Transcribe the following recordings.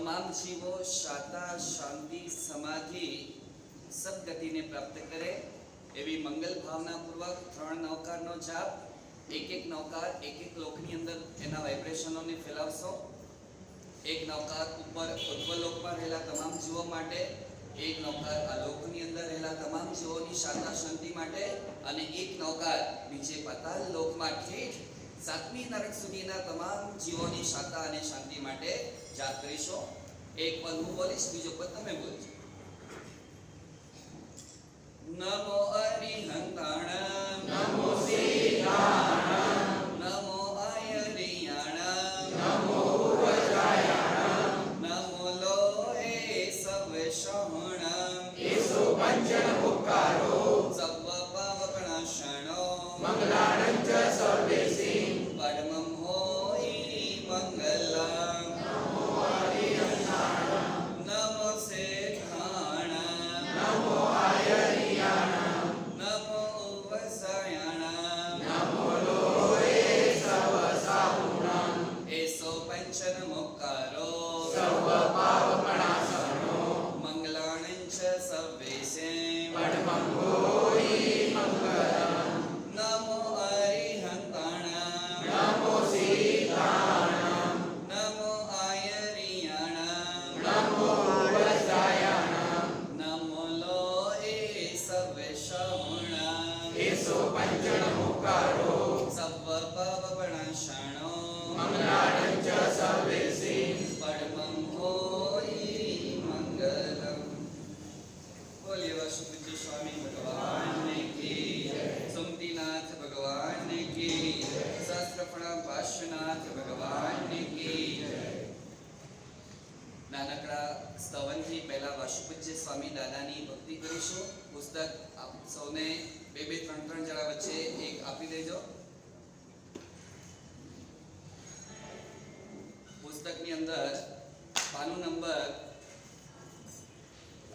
તમામ જીવો શાતા શાંતિ સમાધિ સદગતિને પ્રાપ્ત કરે એવી મંગલ ભાવનાપૂર્વક 3 નવકારનો જાપ એક નવકાર એક લોકની અંદર એના વાઇબ્રેશનોને ફેલાવશો. એક નવકાર ઉપર ઉદ્વલોકમાં રહેલા તમામ જીવો માટે, એક નવકાર આ લોકની અંદર રહેલા તમામ જીવોની શાંતા શાંતિ માટે અને એક નવકાર નીચે પાતાળ લોકમાં ઠેઠ 7મી નરક સુધીના તમામ જીવોની શાંતા અને શાંતિ માટે જાપ કરીશું. એક પદ હું બોલીશ, બીજો પદ તમે બોલજો. નમો અરિહંતાણમ નમો સીતાણમ નમો આયરિયાણમ નમો વજ્રાયાણમ નમો લોહે સવશહણમ એસો પંચન મુક્કારો સવ્વ પાવકણાશણો મંગલાણં ચ સર્વેસિં પરમં હોય મંગલમ. નમો હરિહંતાણમ નમો શેઠાણમ નમો આયરિયાણમ નમો વસાયાણમ નમો લોહે સવ સાહુણમ એસો પંચન મુક્કારો સર્વ પાવકણાસનો મંગલાણં ચ સર્વેશે પરમં હોય મંગલમ નમો અરિહંતાણમ નમો સીતાણમ નમો આયરિયાણમ નમો વજ્રાયાણમ નમો લોહે સવશહણમ એસો પંચન મુક્કારો સવ્વ પાવકણાશણો મંગલાણં ચ સર્વેસિં પરમં હોય મંગલમ. બોલીએ વાસુપૂજ્ય સ્વામી ભગવાન કી જય. સુમતીનાથ ભગવાન કી જય. શાસ્ત્રફણા ભાષ્યનાથ ભગવાન કી જય. નાનકડા સ્તવનથી પહેલા વાસુપૂજ્ય સ્વામી દાદાની ભક્તિ કરીશું. પુસ્તક આપ સૌને 2-3 જણા વચ્ચે એક આપી દેજો. પુસ્તકની અંદર પાનું નંબર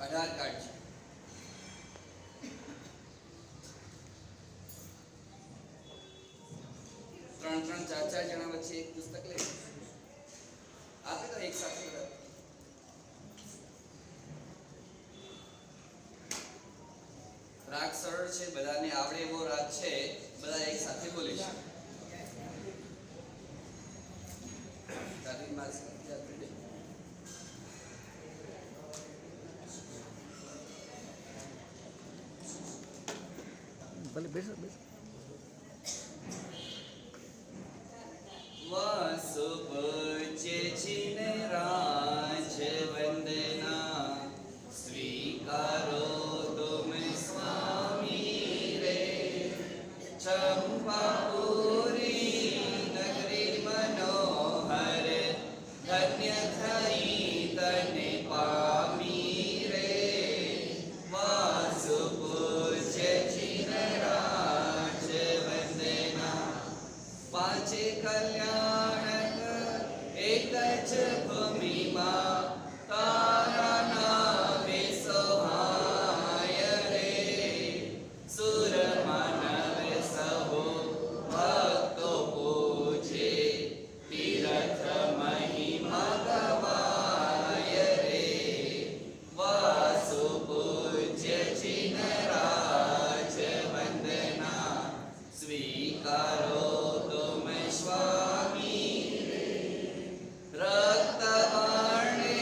18 કાઢજો. 3-4 જણા વચ્ચે એક પુસ્તક લઈ આપે તો એક સાથે બધા. રાગ સરળ છે, બધાને આવડે એવો રાગ છે, બધા એક સાથે બોલીશું. તારી માસ યાદ કરી. ભલે બેસો બેસો. વાસુપૂજ્ય ચિને રાજ વંદના સ્વીકારો તુમે સ્વામી રે. ચંપાપુરી નગરી મનોહર ધન્ય થઈ તને પામી રે. વાસુપૂજ્ય ચિને રાજ વંદના પાંચે કલ્યાણક એક જ ભૂમિમાં તારા નામે સહાય રે. સુર માનવ સહો ભક્તો પૂજે તીર્થ મહિમા ગવાય રે. વાસુપૂજ્ય ચિન રાજ વંદના સ્વીકારો તુમે સ્વામી રે. રક્તવર્ણે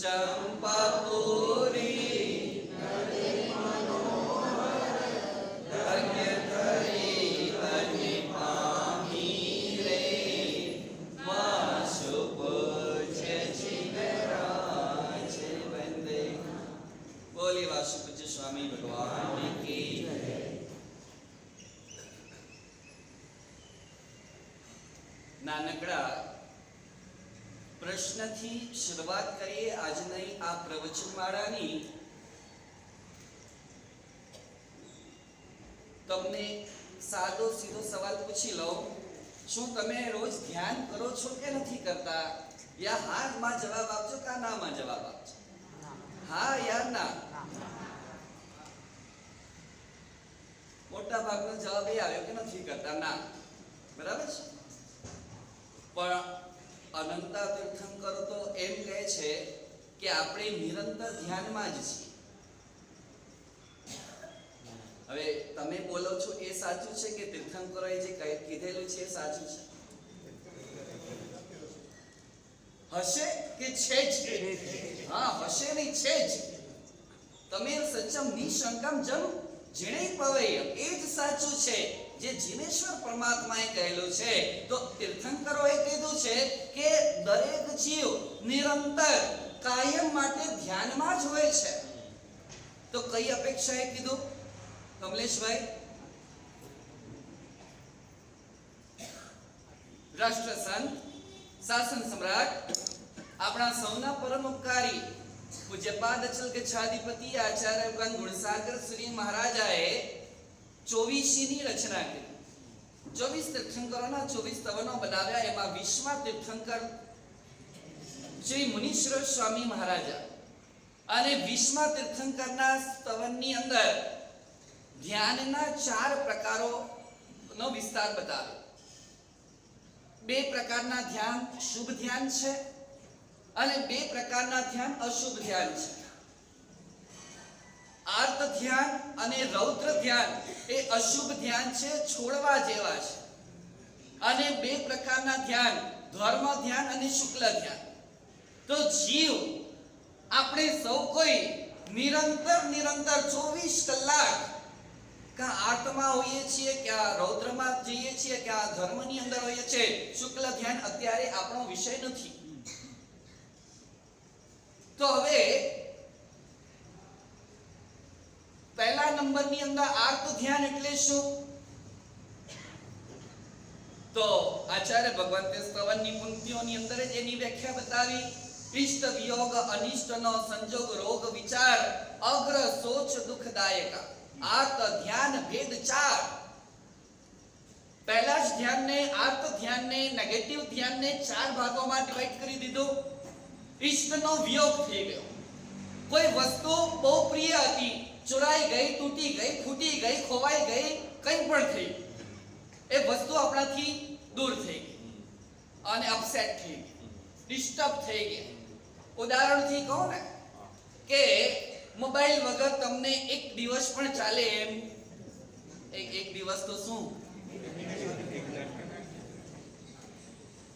ચંપાપુરી ધન્ય ધરી તને પામી રે વાસુ પૂજ્ય જીવરાજ વંદે. બોલી વાસુ પૂજ્ય સ્વામી ભગવાન કી જય. નાનકડા પ્રશ્નથી શરૂઆત કરીએ આજની આ પ્રવચનમાળાની. તમને સાદો સીધો સવાલ પૂછી લઉં, શું તમે રોજ ધ્યાન કરો છો કે નથી કરતા? યા હા માં જવાબ આપજો કે ના માં જવાબ આપજો. હા યા ના. મોટા ભાગનો જવાબ એ આવ્યો કે નથી કરતા, ના. બરાબર છે. પણ અનંતા તીર્થંકરો તો એમ કહે છે કે આપણે નિરંતર ધ્યાનમાં જ છીએ. હવે તમે બોલો છો એ સાચું છે કે તીર્થંકરોએ જે કીધેલું છે એ સાચું છે? હશે કે છે જ? હા, હશે નહીં, છે જ. તમે સચમ નિશંકમ જમ જીણે પવૈયમ, એ જ સાચું છે જે જીનેશ્વર પરમાત્માએ કહેલું છે. તો તીર્થંકરોએ કીધું છે કે દરેક જીવ નિરંતર કાયમ માટે ધ્યાનમાં જ હોય છે. તો કઈ અપેક્ષાએ કીધું કમલેશભાઈ? રાષ્ટ્રસંત, શાસન સમ્રાટ, આપણા સૌના પરમ ઉપકારી પૂજ્યપાદ અચલ ગચ્છાધિપતિ આચાર્ય ગુણસાગર શ્રી મહારાજાએ 24 ની રચના કરી. 24 તીર્થંકરોના 24 સ્તવનો બનાવ્યા. એમાં 20મા તીર્થંકર શ્રી મુનીશ્વર સ્વામી મહારાજા, અને 20મા તીર્થંકરના સ્તવનની અંદર ધ્યાનના 4 પ્રકારોનો વિસ્તાર બતાવ્યો. 2 પ્રકારના ધ્યાન શુભ ધ્યાન છે અને 2 પ્રકારના ધ્યાન અશુભ ધ્યાન છે. આર્ત ધ્યાન અને રૌદ્ર ધ્યાન એ અશુભ ધ્યાન છે, છોડવા જેવા છે. અને 2 પ્રકારના ધ્યાન ધર્મ ધ્યાન અને શુક્લ ધ્યાન. તો જીવ આપણે સૌ કોઈ નિરંતર 24 કલાક કા આર્તમાં હોઈએ છીએ, ક્યાં રૌદ્રમાં જઈએ છીએ, ક્યાં ધર્મની અંદર હોઈએ છીએ. શુક્લ ધ્યાન અત્યારે આપણો વિષય નથી. તો હવે પહેલા નંબરની અંદર આર્ત ધ્યાન એટલે શું? તો આચાર્ય ભગવંતે સ્તવનની પંક્તિઓની અંદર જ એની વ્યાખ્યા બતાવી. ઇષ્ટ વિયોગ અનિષ્ટનો સંજોગ રોગ વિચાર અગ્ર સોચ દુઃખદાયક. આર્ત ધ્યાન ભેદ 4. પહેલા જ ધ્યાનને, આર્ત ધ્યાનને, નેગેટિવ ધ્યાનને 4 ભાગોમાં ડિવાઈડ કરી દીધું. ઇષ્ટનો વિયોગ થઈ ગયો. કોઈ વસ્તુ બહુ પ્રિય હતી, ચોરાઈ ગઈ, તૂટી ગઈ, ફૂટી ગઈ, ખોવાઈ ગઈ, કંઈ પણ થઈ, એ વસ્તુ આપણાથી દૂર થઈ ગઈ અને અપસેટ થઈ ગઈ, ડિસ્ટર્બ થઈ ગઈ. ઉદાહરણથી કહો ને કે મોબાઈલ વગર તમને એક દિવસ પણ ચાલે એમ? એક દિવસ તો શું?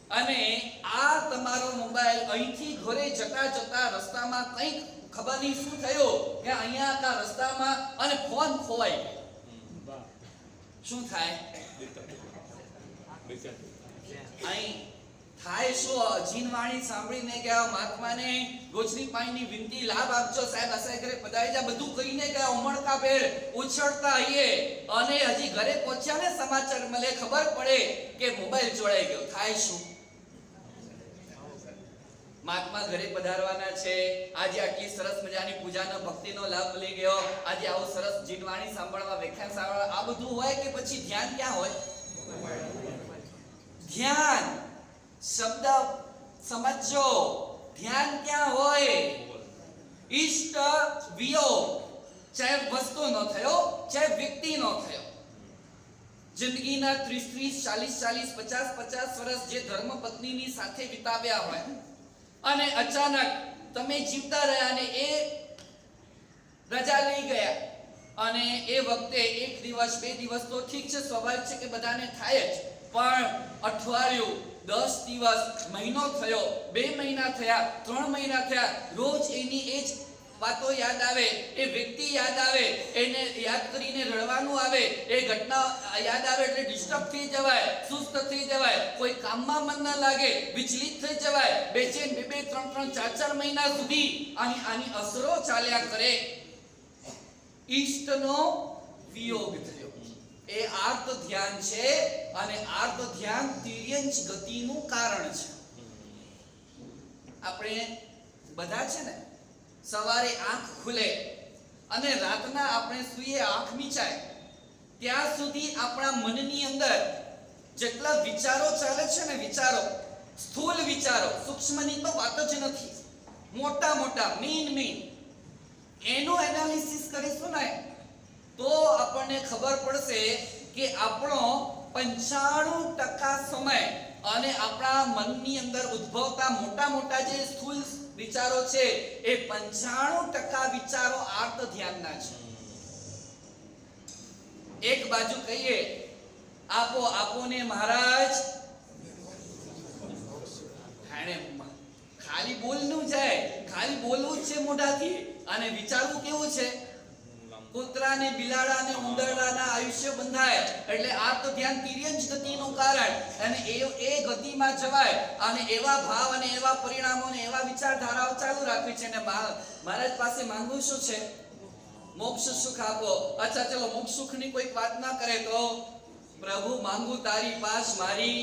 અને આ તમારો મોબાઈલ અહીંથી ઘરે જતા જતા રસ્તામાં કંઈક ખબર નહીં શું થયું કે અહીંયા આ રસ્તામાં અને ફોન ખોવાઈ ગયો, શું થાય? અહીં થાય શું? અજીનવાણી સાંભળીને ગયા, મહાત્માને ગોચરી પાણીની વિનંતી, લાભ આપજો સાહેબ, અસાય ઘરે પધારી જા, બધું કહીને ગયા. ઉમળકા ભેળ ઉછળતા આવીએ અને હજી ઘરે પહોંચ્યા ને સમાચાર મળે, ખબર પડે કે મોબાઈલ ચોરાઈ ગયો. થાય શું? મહાત્મા ઘરે પધારવાના છે, આજે આટલી સરસ મજાની પૂજાનો ભક્તિનો લાભ મળી ગયો, આજે આવું સરસ જીનવાણી સાંભળવા, વ્યાખ્યાન સાંભળવા, આ બધું હોય કે પછી ધ્યાન ક્યાં હોય? ધ્યાન શબ્દ સમજો, ધ્યાન ક્યાં હોય? ઇષ્ટ વિયોગ, ચાહે વસ્તુનો થયો, ચાહે વ્યક્તિનો થયો. જિંદગીના 30 40 50 વર્ષ જે ધર્મ પત્નીની સાથે વિતાવ્યા હોય અને અચાનક તમે જીવતા રહ્યા અને એ રજા લઈ ગયા અને એ વખતે 1 દિવસ 2 દિવસ તો ઠીક છે, સ્વાભાવિક છે કે બધાને થાય જ, પણ અઠવાડિયું 10 દિવસ, મહિનો થયો, 2 મહિના થયા, 3 મહિના થયા, રોજ એની એ જ વાતો યાદ આવે, એ વ્યક્તિ યાદ આવે, એને યાદ કરીને રડવાનું આવે, એ ઘટના યાદ આવે એટલે ડિસ્ટર્બ થઈ જવાય, સુસ્ત થઈ જવાય, કોઈ કામમાં મન ન લાગે, વિચલિત થઈ જવાય, બેચેન 2-2, 3-3, 4-4 મહિના સુધી આની અસરો ચાલ્યા કરે. ઈષ્ટનો વિયોગ થયો. એ આર્ત ધ્યાન છે અને આર્ત ધ્યાન તિર્યંચ ગતિનું કારણ છે. આપણે બધા છે ને સવારે આંખ ખુલે અને રાતના આપણે સૂઈએ આંખ મીચાય ત્યાં સુધી આપણા મનની અંદર જેટલા વિચારો ચાલે છે ને, વિચારો, સ્થૂળ વિચારો, સૂક્ષ્મની તો વાત જ નથી, મોટા મોટા મેઇન એનું એનાલિસિસ કરીશું ને તો આપણને ખબર પડશે કે આપણો 95% સમય અને આપણા મનની અંદર ઉદ્ભવતા મોટા જે સ્થૂળ વિચારો છે એ 95% વિચારો આર્ત ધ્યાનના છે. એક બાજુ કહીએ આપો ને મહારાજ, ખાલી બોલનું જાય, ખાલી બોલવું જ છે મોઢાથી, અને વિચારવું કેવું છે? કૂતરા ને બિલાડા ને ઉંદરડાના આયુષ્ય બંધાય. એટલે આર્ત ધ્યાન તિર્યંચ ગતિનું કારણ, અને એ ગતિમાં જવાય અને એવા ભાવ અને એવા પરિણામો અને એવા વિચારધારાઓ ચાલુ રાખવી છે. અને મહારાજ પાસે માંગવું શું છે? મોક્ષ સુખ આપો. અચ્છા ચલો, મોક્ષ સુખની કોઈ વાત ના કરે તો પ્રભુ માંગુ તારી પાસ મારી.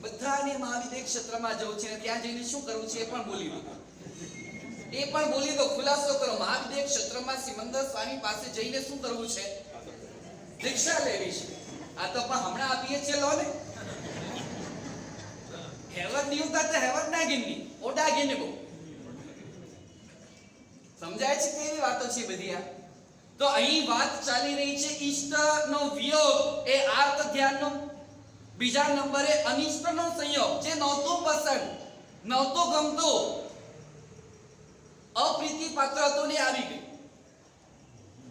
બધાને મહાવિદ્ય ક્ષેત્રમાં જવું છે, ત્યાં જઈને શું કરવું છે એ પણ બોલી દો. ખુલાસો કરો. મહાવિદ્ય ક્ષેત્રમાં સિમંદર સ્વામી પાસે જઈને શું કરવું છે? દીક્ષા લેવી છે. આ તો પણ હમણાં આપીએ છે લો ને. હેવર ની ઉતાર હેવર ના ગિનની ઓડા ગિને બહુ સમજાય છે કેવી વાતો છે બધી આ. તો અહીં વાત ચાલી રહી છે ઈષ્ટનો વિયોગ એ આર્ત ધ્યાનનો. બીજા નંબરે અનિષ્ટનો સંયોગ, જે નહોતું પસંદ, નહોતું ગમતું, અપ્રીતિ પાત્ર હતો ને આવી ગયું.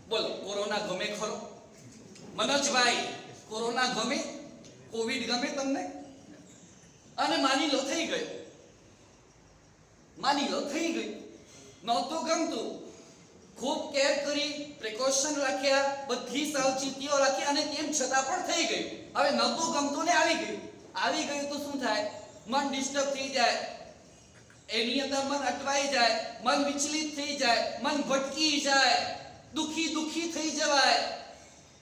બોલો, કોરોના ગમે ખરો? મનોજભાઈ, કોરોના ગમે? કોવિડ ગમે તમને? અને માની લો થઈ ગયું. નહોતું ગમતું, ખૂબ કેર કરી, પ્રિકોશન રાખ્યા, બધી સાવચેતીઓ રાખી, અને તેમ છતાં પણ થઈ ગયું. હવે નહોતું ગમતું ને આવી ગયું તો શું થાય? મન ડિસ્ટર્બ થઈ જાય, એની અંદર મન અટવાઈ જાય, મન વિચલિત થઈ જાય, મન ભટકી જાય, દુખી થઈ જવાય.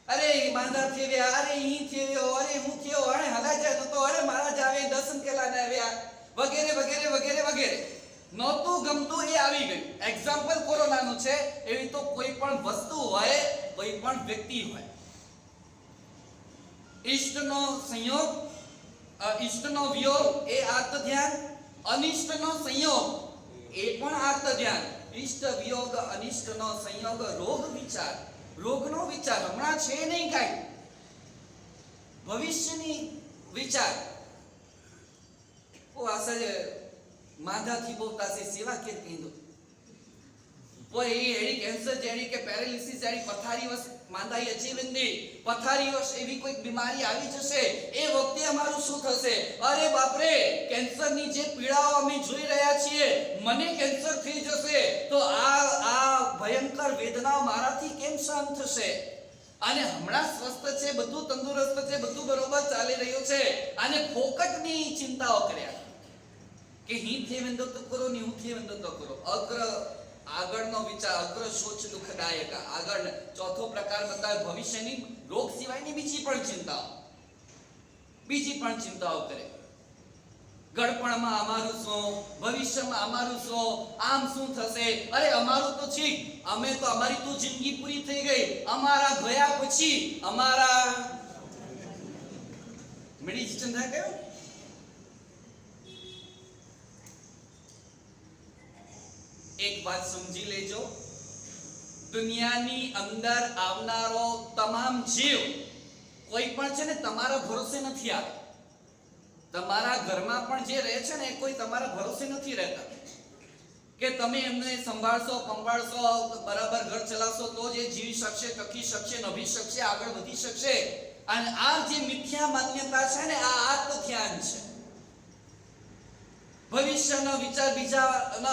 અરે માંદા થયા, અરે અહીં થયો, અરે હું થયો, અરે હલાઈ જાય તો અરે મહારાજ આવે, દર્શન કેલા ને આવ્યા, વગેરે. નહોતું ગમતું એ આવી ગયું. એક્ઝામ્પલ કોરોનાનું છે. એવી તો કોઈ પણ વસ્તુ હોય, કોઈ પણ વ્યક્તિ હોય. ઈષ્ટનો સંયોગ, ઈષ્ટનો વિયોગ એ આર્ત ધ્યાન, અનિષ્ટનો સંયોગ એ પણ આર્ત ધ્યાન. ઈષ્ટ વિયોગ અનિષ્ટનો સંયોગ રોગનો વિચાર હમણાં છે નહીં, કાંઈ ભવિષ્યની વિચાર. ઓ આસરે માધાથી બોલતાસે સેવા કે કીધું પોઈ એડી કેન્સર જેડી કે પેરાલિસિસ જેડી પથારી વસ માંદાઈ અજીવંદી પથારી વસ એવી કોઈ બીમારી આવી જશે, એ વખતે અમારું શું થશે? અરે બાપરે, કેન્સરની જે પીડાઓ અમે જોઈ રહ્યા છીએ, મને કેન્સર થઈ જશે તો આ ભયંકર વેદનાઓ મારાથી કેમ સહન થશે? અને હમણાં સ્વસ્થ છે, બધું તંદુરસ્ત છે, બધું બરોબર ચાલી રહ્યું છે, અને ફોકટની ચિંતાઓ કર્યા કે હું થે વેંદો તો કરો, ને હું થે વેંદો તો કરો. આગળનો વિચાર, અગ્ર સોચ દુઃખદાયક. આગળ ચોથો પ્રકાર બતાવે ભવિષ્યની, રોગ સિવાયની બીજી પણ ચિંતાઓ કરે. ગળપણમાં અમારું શું, ભવિષ્યમાં અમારું શું, આમ શું થશે? અરે અમારું તો ઠીક, અમારી તો જિંદગી પૂરી થઈ ગઈ, અમારા ગયા પછી અમારા મેડિટેશન થાય કયો? એક વાત સમજી લેજો, દુનિયાની અંદર આવનારો તમામ જીવ કોઈ પણ છે ને તમારા ભરોસે નથી આવતો. તમારા ઘરમાં પણ જે રહે છે ને એ કોઈ તમારા ભરોસે નથી રહેતા કે તમે એમને સંભાળશો, પંપાળશો, બરાબર ઘર ચલાવશો તો જ એ જીવી શકશે, ટકી શકશે, નભી શકશે, આગળ વધી શકશે. અને આ જે મિથ્યા માન્યતા છે ને, આ આત્મ ધ્યાન છે. ભવિષ્યનો વિચાર, બીજાનો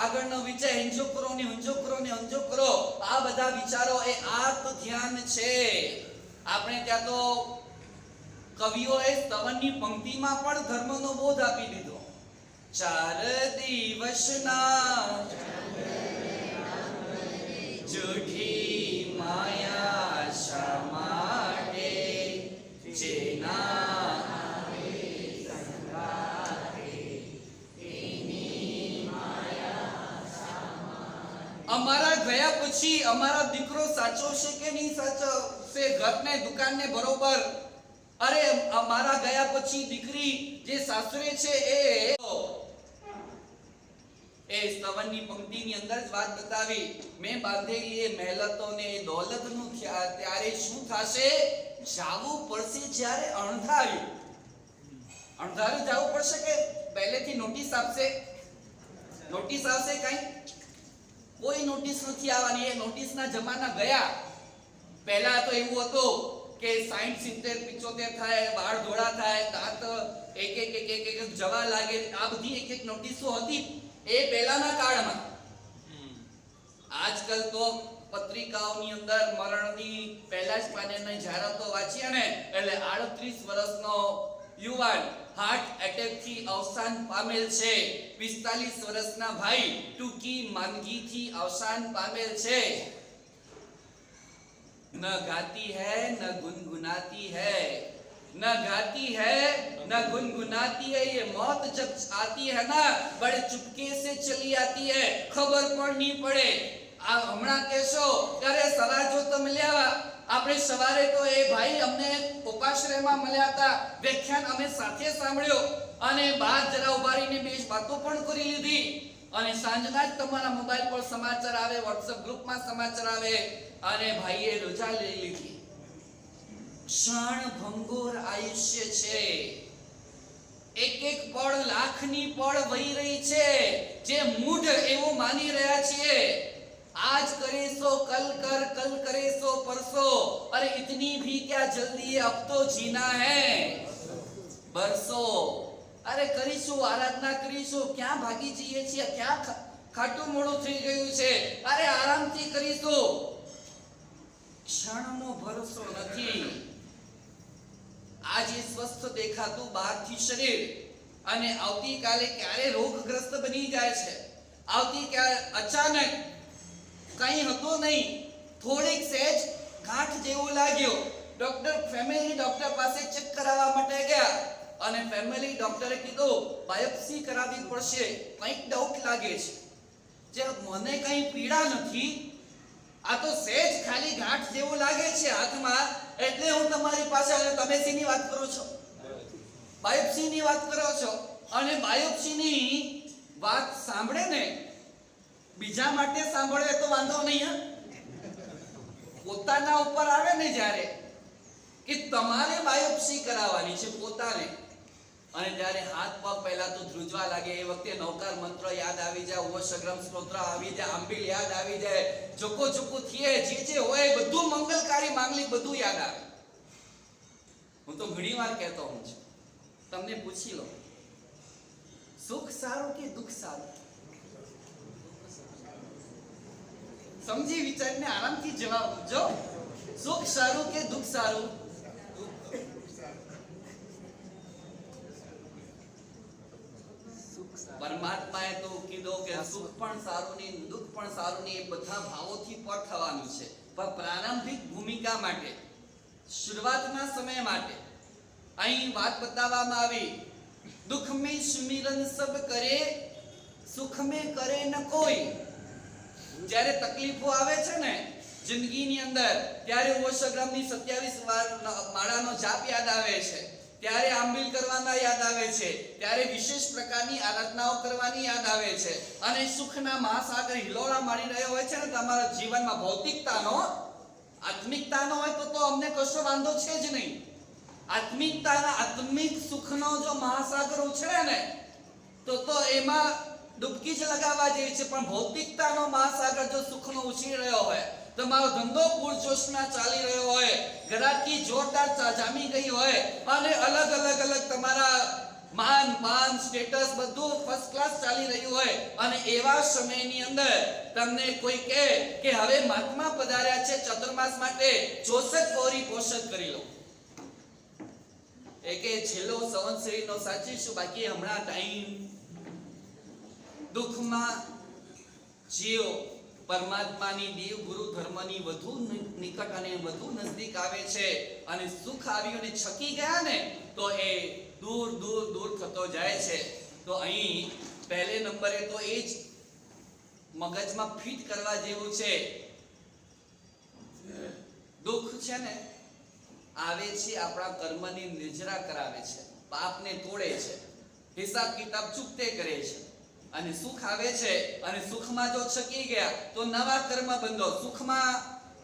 આગળનો વિચાર, હંજો કરો ને હંજો કરો ને હંજો કરો, આ બધા વિચારો એ આત્મ ધ્યાન છે. આપણે ત્યાં તો કવિઓએ સ્તવનની પંક્તિમાં પણ ધર્મનો બોધ આપી દીધો. 4 દિવસના જૂઠી માયા શા માટે, જેના અમારા ગયા પછી અમારા દીકરો સાચો છે કે નહીં સાચો છે, ઘરને દુકાનને બરોબર, અરે અમારા ગયા પછી દીકરી જે સાસરે છે એ સ્તવનની પંક્તિની અંદર જ વાત બતાવી. મેં બાંધેલી એ મહેલતોને એ દોલતનું ત્યારે શું થશે? જાવું પડશે જ્યારે અણધાર્યું. અણધાર્યું જવું પડશે કે પહેલેથી નોટિસ આપશે? નોટિસ આવશે કઈ? કોઈ નોટિસ નથી આવવાની. એ નોટિસના જમાના ગયા. પહેલા તો એવું હતું કે 60 70 75 થાય, વાળ ધોળા થાય, દાંત એક જવા લાગે, આ બધી એક નોટિસો હતી એ પહેલાના કાળમાં. આજકાલ તો પત્રિકાઓની અંદર મરણની પહેલા જ પાનેની જાહેરાતો વાંચીએ ને એટલે 38 વર્ષનો યુવાન હાર્ટ એટેક થી અવસાન પામેલ છે. 45 વર્ષના ભાઈ ટૂંકી માંદગીથી અવસાન પામેલ છે. न गाती है न गुनगुनाती है, न गाती है न गुनगुनाती है. ये मौत जब आती है ना, बड़े चुपके से चली आती है, खबर पण नहीं પડે. આ હમણાં કહેશો ત્યારે સવાર જો તમે મળ્યા, આપણે સવારે તો એ ભાઈ અમને ઉપાશ્રયમાં મળ્યા હતા, વ્યાખ્યાન અમે સાથે સાંભળ્યો અને બાદ જરા ઉભારીને બે વાતો પણ કરી લીધી. અને સાંજના જ તમારા મોબાઈલ પર સમાચાર આવે, WhatsApp ગ્રુપમાં સમાચાર આવે અને ભાઈએ રજા લઈ લીધી. ક્ષણ ભંગુર આયુષ્ય છે. એક એક પળ લાખની પળ વહી રહી છે. જે મૂઢ એવું માની રહ્યા છીએ, आज करे सो कल कर, कल करे सो परसों, अरे इतनी भी क्या जल्दी है, अब तो जीना है बरसों. अरे કરીશું આરાધના કરીશું, ક્યાં ભાગી જઈએ છીએ, ક્યાં ખાટું મોડું થઈ ગયું છે, અરે આરામથી કરીશું. ક્ષણનો ભરોસો નથી. આજે સ્વસ્થ દેખાતું બહારથી શરીર અને આવતીકાલે ક્યારે રોગગ્રસ્ત બની જાય છે. આવતીકાલે અચાનક કઈ હતો નહીં, થોડીક સહેજ ગાંઠ જેવું લાગ્યો, ફેમિલી ડોક્ટર પાસે ચેક કરાવવા માટે ગયા અને ફેમિલી ડોક્ટરે કીધું બાયોપ્સી કરાવવી પડશે, કંઈક ડાઉટ લાગે છે. જે મને કઈ પીડા નથી, આ તો સહેજ ખાલી ગાંઠ જેવું લાગે છે હાથમાં, એટલે હું તમારી પાસે આવ્યો. તમે શેની વાત કરો છો? બાયોપ્સીની વાત કરો છો. અને બાયોપ્સીની વાત સાંભળે ને, બીજા માટે સાંભળે તો વાંધો નહીં, પોતાના ઉપર આવે ને જ્યારે કે તમારે બાયોપ્સી કરાવવાની છે પોતાને, અને જ્યારે હાથ પગ પહેલા તો ધ્રુજવા લાગે, એ વખતે નૌકાર મંત્ર યાદ આવી જાય, ઓવસગ્રમ સ્તોત્ર આવી જાય, આંબીલ યાદ આવી જાય, જોકો જોકો થીએ, જે હોય બધું મંગલકારી માંગલિક બધું યાદ આવે. હું તો ઘણી વાર કહેતો હું છું, તમને પૂછી લો, સુખ સારું કે દુઃખ સારું? સમજી વિચારીને આરામથી જવાબ આપજો. સુખ સારું કે દુઃખ સારું? પરમાત્માએ તો કીધું કે સુખ પણ સારું નહીં, દુઃખ પણ સારું નહીં, એ બધા ભાવોથી પર થવાનું છે. પણ પ્રારંભિક ભૂમિકા માટે, શરૂઆતના સમય માટે અહીં વાત બતાવવામાં આવી. દુઃખ મેં સુમિરન સબ કરે, સુખ મેં કરે ન કોઈ. જ્યારે તકલીફો આવે છે ને જિંદગીની અંદર, ત્યારે ઓશગ્રામની 27 વાર માળાનો જાપ યાદ આવે છે, ત્યારે આંબીલ કરવાના યાદ આવે છે, ત્યારે વિશેષ પ્રકારની આરાધનાઓ કરવાની યાદ આવે છે. અને સુખના મહાસાગર હિલોળા મારી રહ્યો હોય છે ને તમારા જીવનમાં, ભૌતિકતાનો, આત્મિકતાનો હોય તો અમને કશો વાંધો છે જ નહીં. આત્મિક સુખનો જો મહાસાગર ઉછળે ને તો એમાં ડૂબકી જ લગાવવા જેવી છે. પણ ભૌતિકતાનો મહાસાગર જો સુખનો ઉછળી રહ્યો હોય તમારો ધંધો પૂરજોશમાં ચાલી રહ્યો હોય, ગ્રાહકી જોરદાર જામી ગઈ હોય અને અલગ તમારા માન પાન સ્ટેટસ બધું ફર્સ્ટ ક્લાસ ચાલી રહ્યું હોય અને એવા સમયની અંદર તમને કોઈ કહે કે હવે મહાત્મા પધાર્યા છે ચતુર્માસ માટે ચોસઠ ગૌરી પોષક કરી લો, એ કે છેલ્લો સંવત્સરીનો સાચીશું, બાકી હમણાં ટાઈમ. દુઃખમાં જીવ પરમાત્માની દેવ ગુરુ ધર્મની વધુ નિકટ અને વધુ નજદીક આવે છે અને સુખ આવ્યું અને છકી ગયા ને તો એ દૂર દૂર દૂર થતો જાય છે. તો અહીં પહેલે નંબરે તો એ જ મગજમાં ફિટ કરવા જેવું છે. દુઃખ છે ને આવે છે આપણા કર્મની નિજરા કરાવે છે, પાપને તોડે છે, હિસાબ કિતાબ ચૂકતે કરે છે. અને સુખ આવે છે અને સુખમાં જો છકી ગયા તો નવા કર્મ બંધો. સુખમાં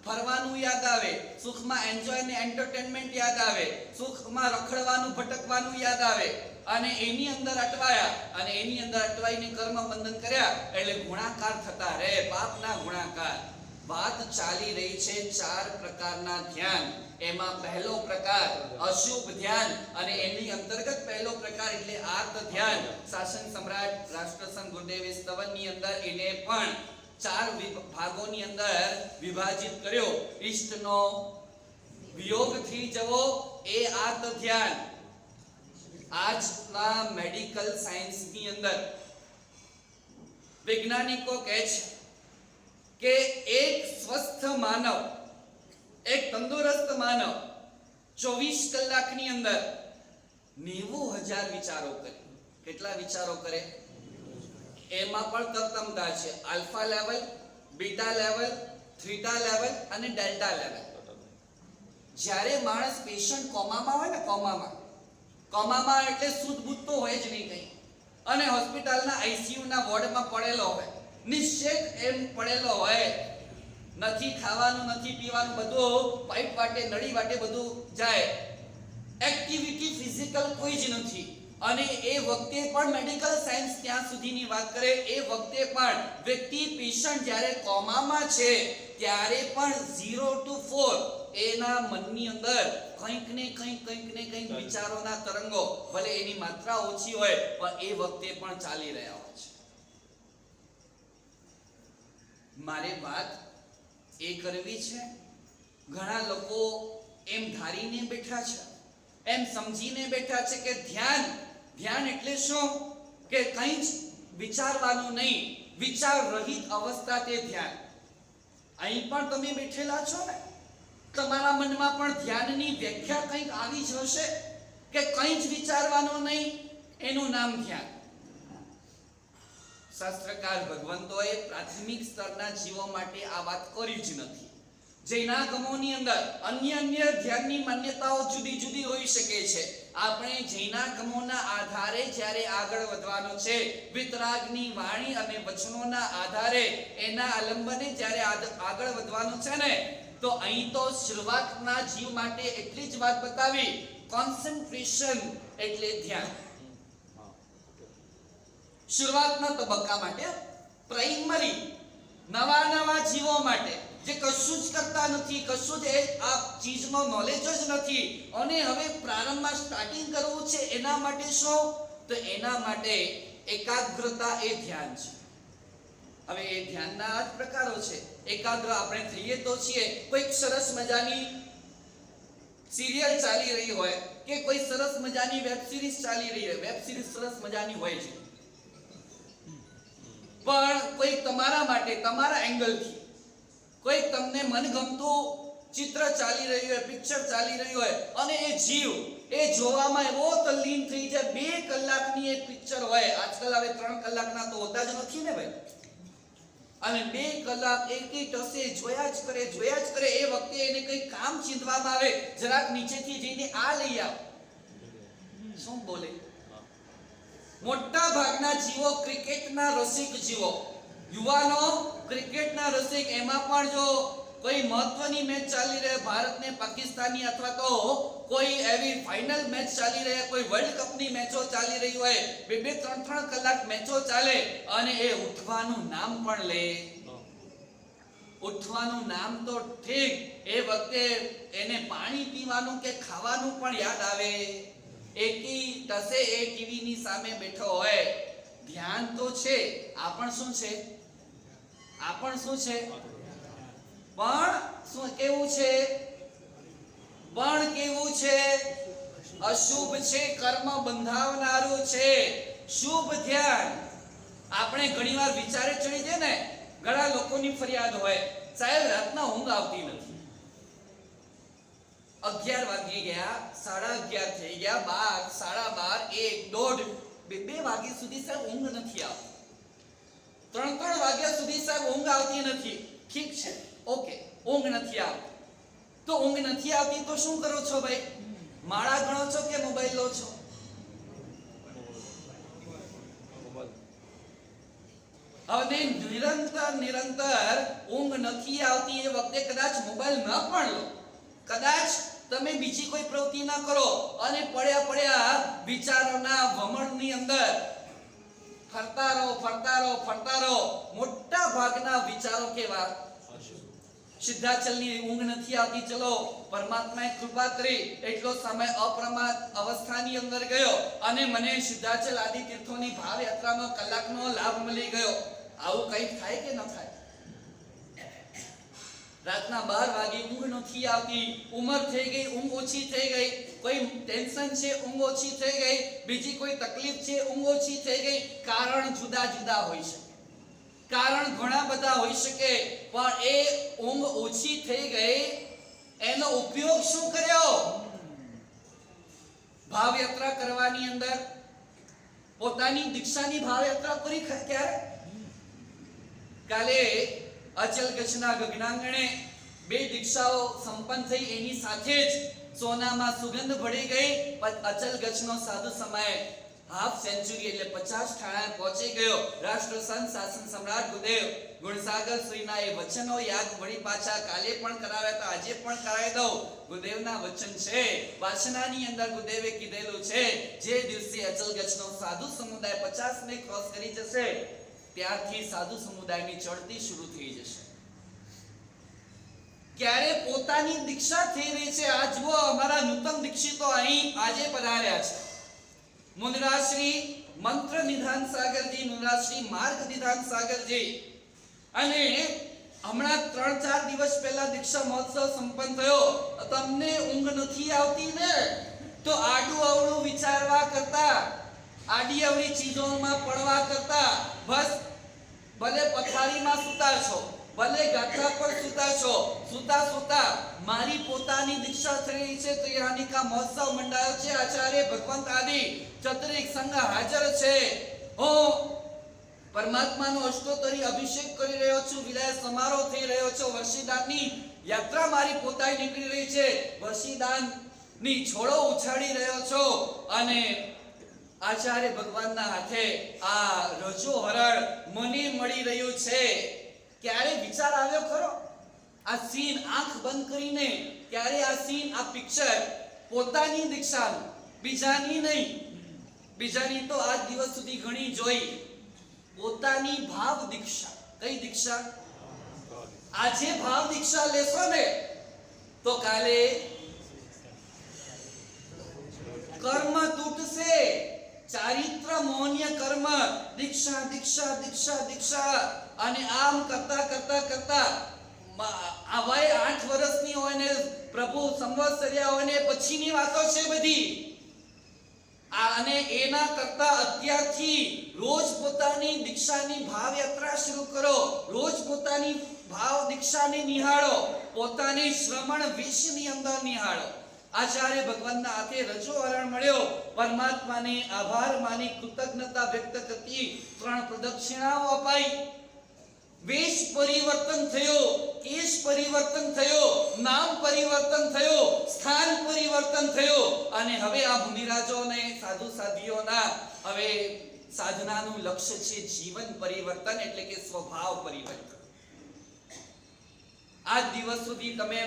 ફરવાનું યાદ આવે, સુખમાં એન્જોય ને એન્ટરટેનમેન્ટ યાદ આવે, સુખમાં રખડવાનું ભટકવાનું યાદ આવે અને એની અંદર અટવાયા અને એની અંદર અટવાઈને કર્મ બંધન કર્યા એટલે ગુણાકાર થતા રહે, પાપના ગુણાકાર. વાત ચાલી રહી છે 4 પ્રકારના ધ્યાન. એમાં પહેલો પ્રકાર અશુભ ધ્યાન અને એની અંતર્ગત પહેલો પ્રકાર એટલે આર્ત ધ્યાન. શાસન સમ્રાટ રાષ્ટ્રસંઘ ગુરુદેવે સ્તવનની અંદર એને પણ 4 ભાગોની અંદર વિભાજિત કર્યો. ઈષ્ટનો વિયોગથી જવો એ આર્ત ધ્યાન. આજના મેડિકલ સાયન્સની અંદર વૈજ્ઞાનિકો કહે છે કે એક સ્વસ્થ માનવ, એક તંદુરસ્ત માનવ 24 કલાકની અંદર 90,000 વિચારો કરે. કેટલા વિચારો કરે? એમાં પણ તરતમતા છે. Alpha level, beta level, theta level અને ડેલ્ટા લેવલ. જ્યારે માણસ પેશન્ટ કોમામાં હોય ને, કોમામાં એટલે શુદ્ધ બુદ્ધ તો હોય જ નહીં કઈ, અને હોસ્પિટલના આઈસીયુ ના વોર્ડમાં પડેલો હોય, નિશ્ચિત એમ પડેલો હોય, નથી ખાવાનું નથી પીવાનું, બધું પાઇપ વાટે નળી વાટે બધું જાય, એક્ટિવિટી ફિઝિકલ કોઈ જ નથી. અને એ વખતે પણ મેડિકલ સાયન્સ ત્યાં સુધીની વાત કરે, એ વખતે પણ વ્યક્તિ પેશન્ટ જ્યારે કોમામાં છે ત્યારે પણ 0 to 4 એના મનની અંદર કંઈક ને કંઈક વિચારોના તરંગો, ભલે એની માત્રા ઓછી હોય પણ એ વખતે પણ ચાલી રહ્યા હોય છે. મારે વાત એ કરવી છે, ઘણા લોકો એમ ધારીને બેઠા છે, એમ સમજીને બેઠા છે કે ધ્યાન એટલે શું કે કંઈ જ વિચારવાનું નહીં, વિચાર રહિત અવસ્થા તે ધ્યાન. અહીં પણ તમે બેઠેલા છો ને, તમારા મનમાં પણ ધ્યાનની વ્યાખ્યા કંઈક આવી જ હશે કે કંઈ જ વિચારવાનું નહીં, એનું નામ ધ્યાન. શાસ્ત્રકાર ભગવંતોએ પ્રાથમિક સ્તરના જીવો માટે આ વાત કરી જ નથી. જૈનાગમોની અંદર અન્ય ધ્યાનની માન્યતાઓ જુદી હોઈ શકે છે. આપણે જૈનાગમોના આધારે જ્યારે આગળ વધવાનો છે, વિતરાગની વાણી અને વચનોના આધારે એના આલંબને જ્યારે આગળ વધવાનું છે ને, તો અહીં તો શરૂઆતના જીવ માટે એટલી જ વાત બતાવી, કોન્સન્ટ્રેશન એટલે ધ્યાન. શરૂઆતના તબક્કા માટે, પ્રાઇમરી નવા જીવો માટે જે કશું જ કરતા નથી, કશું જ આ ચીજનો નોલેજ જ નથી, અને હવે પ્રારંભમાં સ્ટાર્ટિંગ કરવું છે, એના માટે શું? તો એના માટે એકાગ્રતા એ ધ્યાન છે. હવે એ ધ્યાનના આ જ પ્રકારો છે. એકાગ્ર આપણે થઈએ તો છીએ. કોઈક સરસ મજાની સિરિયલ ચાલી રહી હોય કે કોઈ સરસ મજાની વેબ સિરીઝ ચાલી રહી હોય, વેબ સિરીઝ સરસ મજાની હોય છે, પણ કોઈ તમારા માટે તમારા એંગલથી કોઈ તમને મનગમતું ચિત્ર ચાલી રહ્યું હોય, પિક્ચર ચાલી રહ્યું હોય, અને એ જીવ એ જોવામાં એવો તલ્લીન થઈ જાય. 2 કલાકની એ પિક્ચર હોય, આજકાલ હવે 3 કલાકના તો હોતા જ નથી ને ભાઈ, અને 2 કલાક એક ટસે જોયા જ કરે. એ વખતે એને કઈ કામ ચીંધવામાં આવે, જરાક નીચેથી જઈને આ લઈ આવ, શું બોલે? મોટા ભાગના જીવો ક્રિકેટના રસિક જીવો, યુવાનો ક્રિકેટના રસિક. એમાં પણ જો કોઈ મહત્વની મેચ ચાલી રહે, ભારત ને પાકિસ્તાનની, અથવા તો કોઈ એવી ફાઇનલ મેચ ચાલી રહી, કોઈ વર્લ્ડ કપની મેચો ચાલી રહી હોય, 2-3 કલાક મેચો ચાલે અને એ ઉઠવાનું નામ પણ લે ઉઠવાનું નામ તો ઠીક, એ વખતે એને પાણી પીવાનું કે ખાવાનું પણ યાદ આવે. એકી ટસે એ ટીવી ની સામે બેઠો હોય, ધ્યાન તો છે. આ પણ શું છે? પણ શું કેવું છે? પણ કેવું છે? અશુભ છે, કર્મ બંધાવનારું છે. શુભ ધ્યાન આપણે ઘણીવાર વિચારે ચડી જાય ને. ઘણા લોકોની ફરિયાદ હોય, સાહેબ રાતના ઊંઘ આવતી નથી. 11 વાગી ગયા, 11:30 થઈ ગયા, 12, 1:30, 1, 1:30, 2 વાગ્યા સુધી સાહેબ ઊંઘ નથી આવતી. 3 વાગ્યા સુધી સાહેબ ઊંઘ આવતી નથી. ઠીક છે, ઓકે, ઊંઘ નથી આવતી. તો ઊંઘ નથી આવતી તો શું કરો છો ભાઈ? માળા ગણો છો કે મોબાઈલ લો છો? હવે નિરંતર ઊંઘ નથી આવતી એ વખતે કદાચ મોબાઈલ ન પણ લો, કદાચ તમે બીજી કોઈ પ્રવૃત્તિ ના કરો અને પડ્યા વિચારોના વમળની અંદર ફરતા રહો. મોટા ભાગના વિચારો કેવા? સિદ્ધાચલની ઊંઘ નથી આવતી. ચલો, પરમાત્માએ કૃપા કરી, એટલો સમય અપ્રમાદ અવસ્થાની અંદર ગયો અને મને સિદ્ધાચલ આદિ તીર્થોની ભાવ યાત્રાનો કલાકનો લાભ મળી ગયો. આવું કઈ થાય કે ન થાય? રાતના 12 વાગે ઊંઘ નથી આવતી. ઉંમર થઈ ગઈ, ઊંઘ ઓછી થઈ ગઈ. કોઈ ટેન્શન છે, ઊંઘ ઓછી થઈ ગઈ. બીજી કોઈ તકલીફ છે, ઊંઘ ઓછી થઈ ગઈ. કારણ જુદા હોય છે, કારણ ઘણા બધા હોઈ શકે, પણ એ ઊંઘ ઓછી થઈ ગઈ, એનો ઉપયોગ શું કર્યો? ભાવયાત્રા કરવાની અંદર. પોતાની દીક્ષાની ભાવયાત્રા પૂરી ક્યારે? કાલે અચલગચ્છના ગગનાંગણે 2 દીક્ષાઓ સંપન્ન થઈ. એની સાથે જ સોનામાં સુગંધ ભળી ગઈ. અચલગચ્છનો સાધુ સમાય હાફ સેન્ચુરી એટલે 50 ઠાણા પહોંચી ગયો. રાષ્ટ્ર સંત શાસન સમ્રાટ ગુરુદેવ ગુણસાગર શ્રીના એ વચનો યાદ વળી પાછા કાલે પણ કરાવ્યા, તો આજે પણ કરાવી દઉં. ગુરુદેવના વચન છે, વાસનાની અંદર ગુરુદેવે કીધેલું છે, જે દિવસે અચલગચ્છનો સાધુ સમુદાય 50 ને ક્રોસ કરી જશે, ત્યારથી સાધુ સમુદાયની ચડતી શરૂ થઈ જશે. ક્યારે પોતાની દીક્ષા થઈ રહી છે. આ જુઓ, અમારા નૂતન દીક્ષિતો અહીં આજે પધાર્યા છે. મુનિરાશ્રી મંત્ર નિધાન સાગરજી, મુનિરાશ્રી માર્ગ નિધાન સાગરજી. અને હમણાં 3-4 દિવસ પહેલા દીક્ષા મહોત્સવ સંપન્ન થયો. તમને ઊંઘ નથી આવતી ને, તો આડું અવળું વિચારવા કરતા, આડી અવળી ચીજોમાં પડવા કરતા, બસ ભલે પથારીમાં સૂતા છો, ભલે ગાથા પર સૂતા મારી પોતાની દીક્ષા થઈ છે. તો યાનિકા મહોત્સવ મંડાયો છે. આચાર્ય ભગવંત આદિ ચતુરિક સંઘ હાજર છે. હું પરમાત્માનો અષ્ટોત્તરી અભિષેક કરી રહ્યો છું. વિદાય સમારોહ થઈ રહ્યો છે. વર્ષીદાનની યાત્રા મારી પોતાની નીકળી રહી છે. વર્ષીદાનની છોડો ઉછાળી રહ્યો છો અને આચાર્ય ભગવાનના હાથે આ રજો હરણ મને મળી રહ્યું છે. ક્યારે વિચાર આવ્યો ખરો? આ સીન આંખ બંધ કરીને, ક્યારે આ સીન, આ પિક્ચર પોતાની દીક્ષાનું, બીજાની નહીં. બીજાની તો આજ દિવસ સુધી ઘણી જોઈ. પોતાની ભાવ દીક્ષા. કઈ દીક્ષા? આજે ભાવ દીક્ષા લેશો ને, તો કાલે કર્મ તૂટશે. ચારિત્ર મોહનીય કર્મ. દીક્ષા અને આમ કરતા આ વય 8 વર્ષની હોય ને, પ્રભુ સંવત્સર્યા હોય ને, પછીની વાતો છે બધી. અને એના કરતા અત્યારથી રોજ પોતાની દીક્ષાની ભાવ યાત્રા શરૂ કરો. રોજ પોતાની ભાવ દીક્ષાને નિહાળો. પોતાની શ્રમણ વિષની અંદર નિહાળો. આચાર્ય ભગવાનના હાથે રજો હરણ મળ્યો. પરમાત્માને આભાર માની કૃતજ્ઞતા વ્યક્ત કરતી 3 પ્રદક્ષિણાઓ અપાઈ. વેશ પરિવર્તન થયો, કેશ પરિવર્તન થયો, નામ પરિવર્તન થયો, સ્થાન પરિવર્તન થયો. અને હવે આ મુનિરાજોને, સાધુ સાધ્વીઓના હવે સાધનાનું લક્ષ્ય છે જીવન પરિવર્તન, એટલે કે સ્વભાવ પરિવર્તન. આજ દિવસ સુધી તમે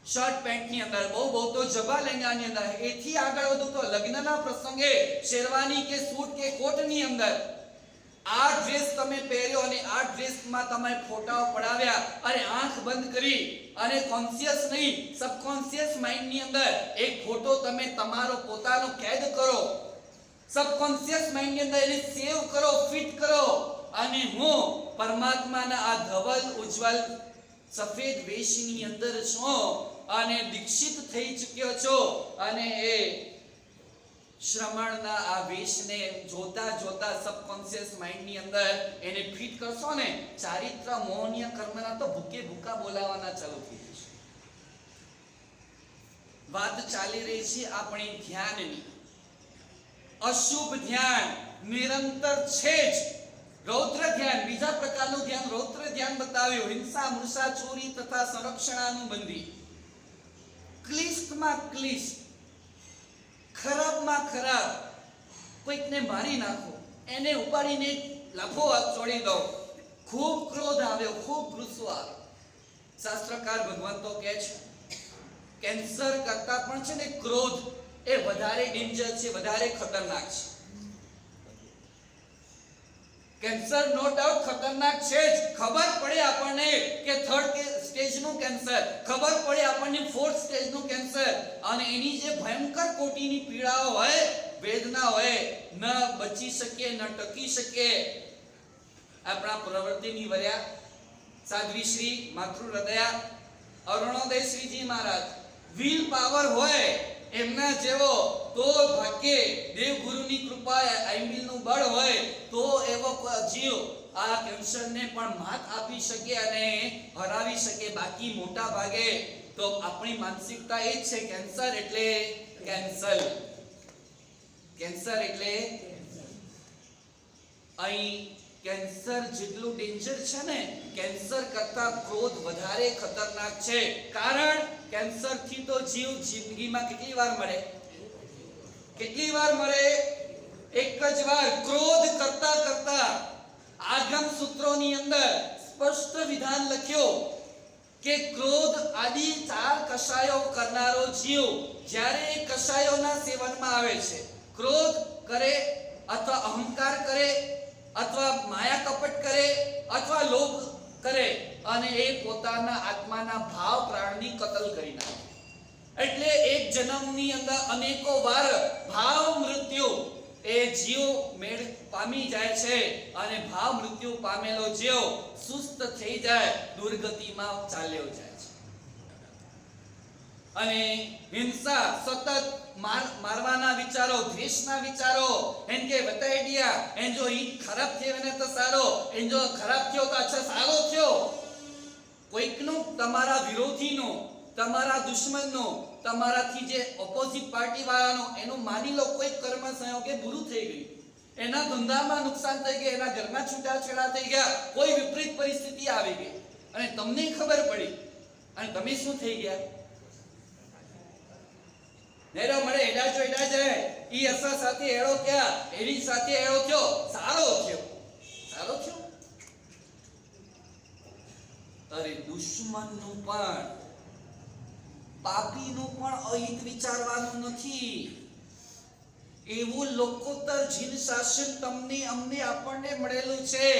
શર્ટ પેન્ટની અંદર, બહુ તો જબા લેંગાની અંદર, એથી આગળ વધુ તો લગ્નના પ્રસંગે શેરવાની કે સૂટ કે કોટની અંદર આ ડ્રેસ તમે પહેર્યો અને આ ડ્રેસમાં તમે ફોટાઓ પડાવ્યા અને આંખ બંધ કરી અને કોન્શિયસ નહીં સબકોન્શિયસ માઇન્ડની અંદર એક ફોટો તમે તમારો પોતાનો કેદ કરો, સબકોન્શિયસ માઇન્ડની અંદર એને સેવ કરો, ફિટ કરો અને હું પરમાત્માના આ ધવલ ઉજ્જવલ સફેદ વેશની અંદર છું અને દીક્ષિત થઈ ચૂક્યો છો અને એ શ્રમણના આ વેશને જોતા જોતા સબકોન્શિયસ માઇન્ડની અંદર એને ફિટ કરશો ને, ચારિત્ર મોહનીય કર્મના તો ભૂકે ભૂકા બોલાવાના ચાલુ થઈ જશે. વાત ચાલી રહી છે આપણી ધ્યાનની. અશુભ ધ્યાન નિરંતર છે જ. રૌદ્ર ધ્યાન, બીજા પ્રકારનું ધ્યાન રૌદ્ર ધ્યાન બતાવ્યું. હિંસા, મૂર્છા, ચોરી તથા સંરક્ષણાનુબંધી. ક્લિષ્ટમાં ક્લિષ્ટ, ખરાબમાં ખરાબ, કોઈકને મારી નાખો, એને ઉપાડીને લાફો ચોડી દો, ખૂબ ક્રોધ આવ્યો, ખૂબ ગુસ્સો આવ્યો. શાસ્ત્રકાર ભગવંતો કહે છે કેન્સર કરતા પણ છે ને ક્રોધ એ વધારે ડેન્જર છે, વધારે ખતરનાક છે. કેન્સર નો ડાઉટ ખતરનાક છે જ. ખબર પડે આપણને કે 3rd સ્ટેજનું કેન્સર, ખબર પડે આપણને 4th સ્ટેજનું કેન્સર અને એની જે ભયંકર કોટીની પીડાઓ હોય, વેદના હોય, ન બચી શકે, ન ટકી શકે. આપણા પ્રવૃત્તિની વર્યા સાધ્વી શ્રી માતૃ હૃદયા અરુણોદય શ્રીજી મહારાજ, વિલ પાવર હોય એમના જેવો તો ભાગ્યે દેવગુરુની કૃપા આઈમ્બીલનું બળ હોય તો એવો જીવ આ કેન્સરને પણ માત આપી શકે અને હરાવી શકે. બાકી મોટા ભાગે તો આપણી માનસિકતા એ જ છે કેન્સર એટલે કેન્સલ, કેન્સર એટલે અહીં કેન્સર જેટલું ડેન્જર છે ને, કેન્સર કરતા ક્રોધ વધારે ખતરનાક છે. કારણ કેન્સર થી તો જીવ જિંદગીમાં કેટલી વાર મળે? કેટલી વાર મળે? એક જ વાર. ક્રોધ કરતા કરતા આગમ સૂત્રોની અંદર સ્પષ્ટ વિધાન લખ્યો કે ક્રોધ આદિ 4 કષાયો કરનારો જીવ જ્યારે એ કષાયોના સેવનમાં આવે છે, ક્રોધ કરે અથવા અહંકાર કરે અથવા માયા કપટ કરે અથવા લોભ કરે અને એ પોતાના આત્માના ભાવ પ્રાણની કતલ કરી નાખે. એટલે એક જન્મની અંદર અનેકો વાર ભાવ મૃત્યુ એ જીવ મેળ પામી જાય છે અને ભાવ મૃત્યુ પામેલો જીવ સુસ્ત થઈ જાય, દુર્ગતિમાં ચાલ્યો જાય છે. અને હિંસા, સતત મારવાના વિચારો, દ્વેષના વિચારો, એન કે બતાઈડિયા, એન જો ઈ ખરાબ થયો ને તો સારો, એન જો ખરાબ થયો તો અચ્છા સારો થયો. કોઈકનું, તમારા વિરોધીનું, તમારા દુશ્મનનું, તમારાથી જે ઓપોઝિટ પાર્ટી વાળાનો, એનું માની લો કોઈ કર્મ સંયોગે બુરું થઈ ગયું, એના ધંધામાં નુકસાન થઈ ગયું, એના ઘરમાં છૂટાછેડા થઈ ગયા, કોઈ વિપરીત પરિસ્થિતિ આવી ગઈ અને તમને ખબર પડી અને તમે શું થઈ ગયા? નેરો મળે એડા જો એડા જાય, ઈ અસર સાથે એડો ક્યાં, એની સાથે એડો થયો, સારો થયો, સારો થયો. અરે દુશ્મનનું પણ, પાપીનું પણ અહિત વિચારવાનું નથી. એવું લોકોત્તર જીન શાસન તમને અમને આપણને મળેલું છે.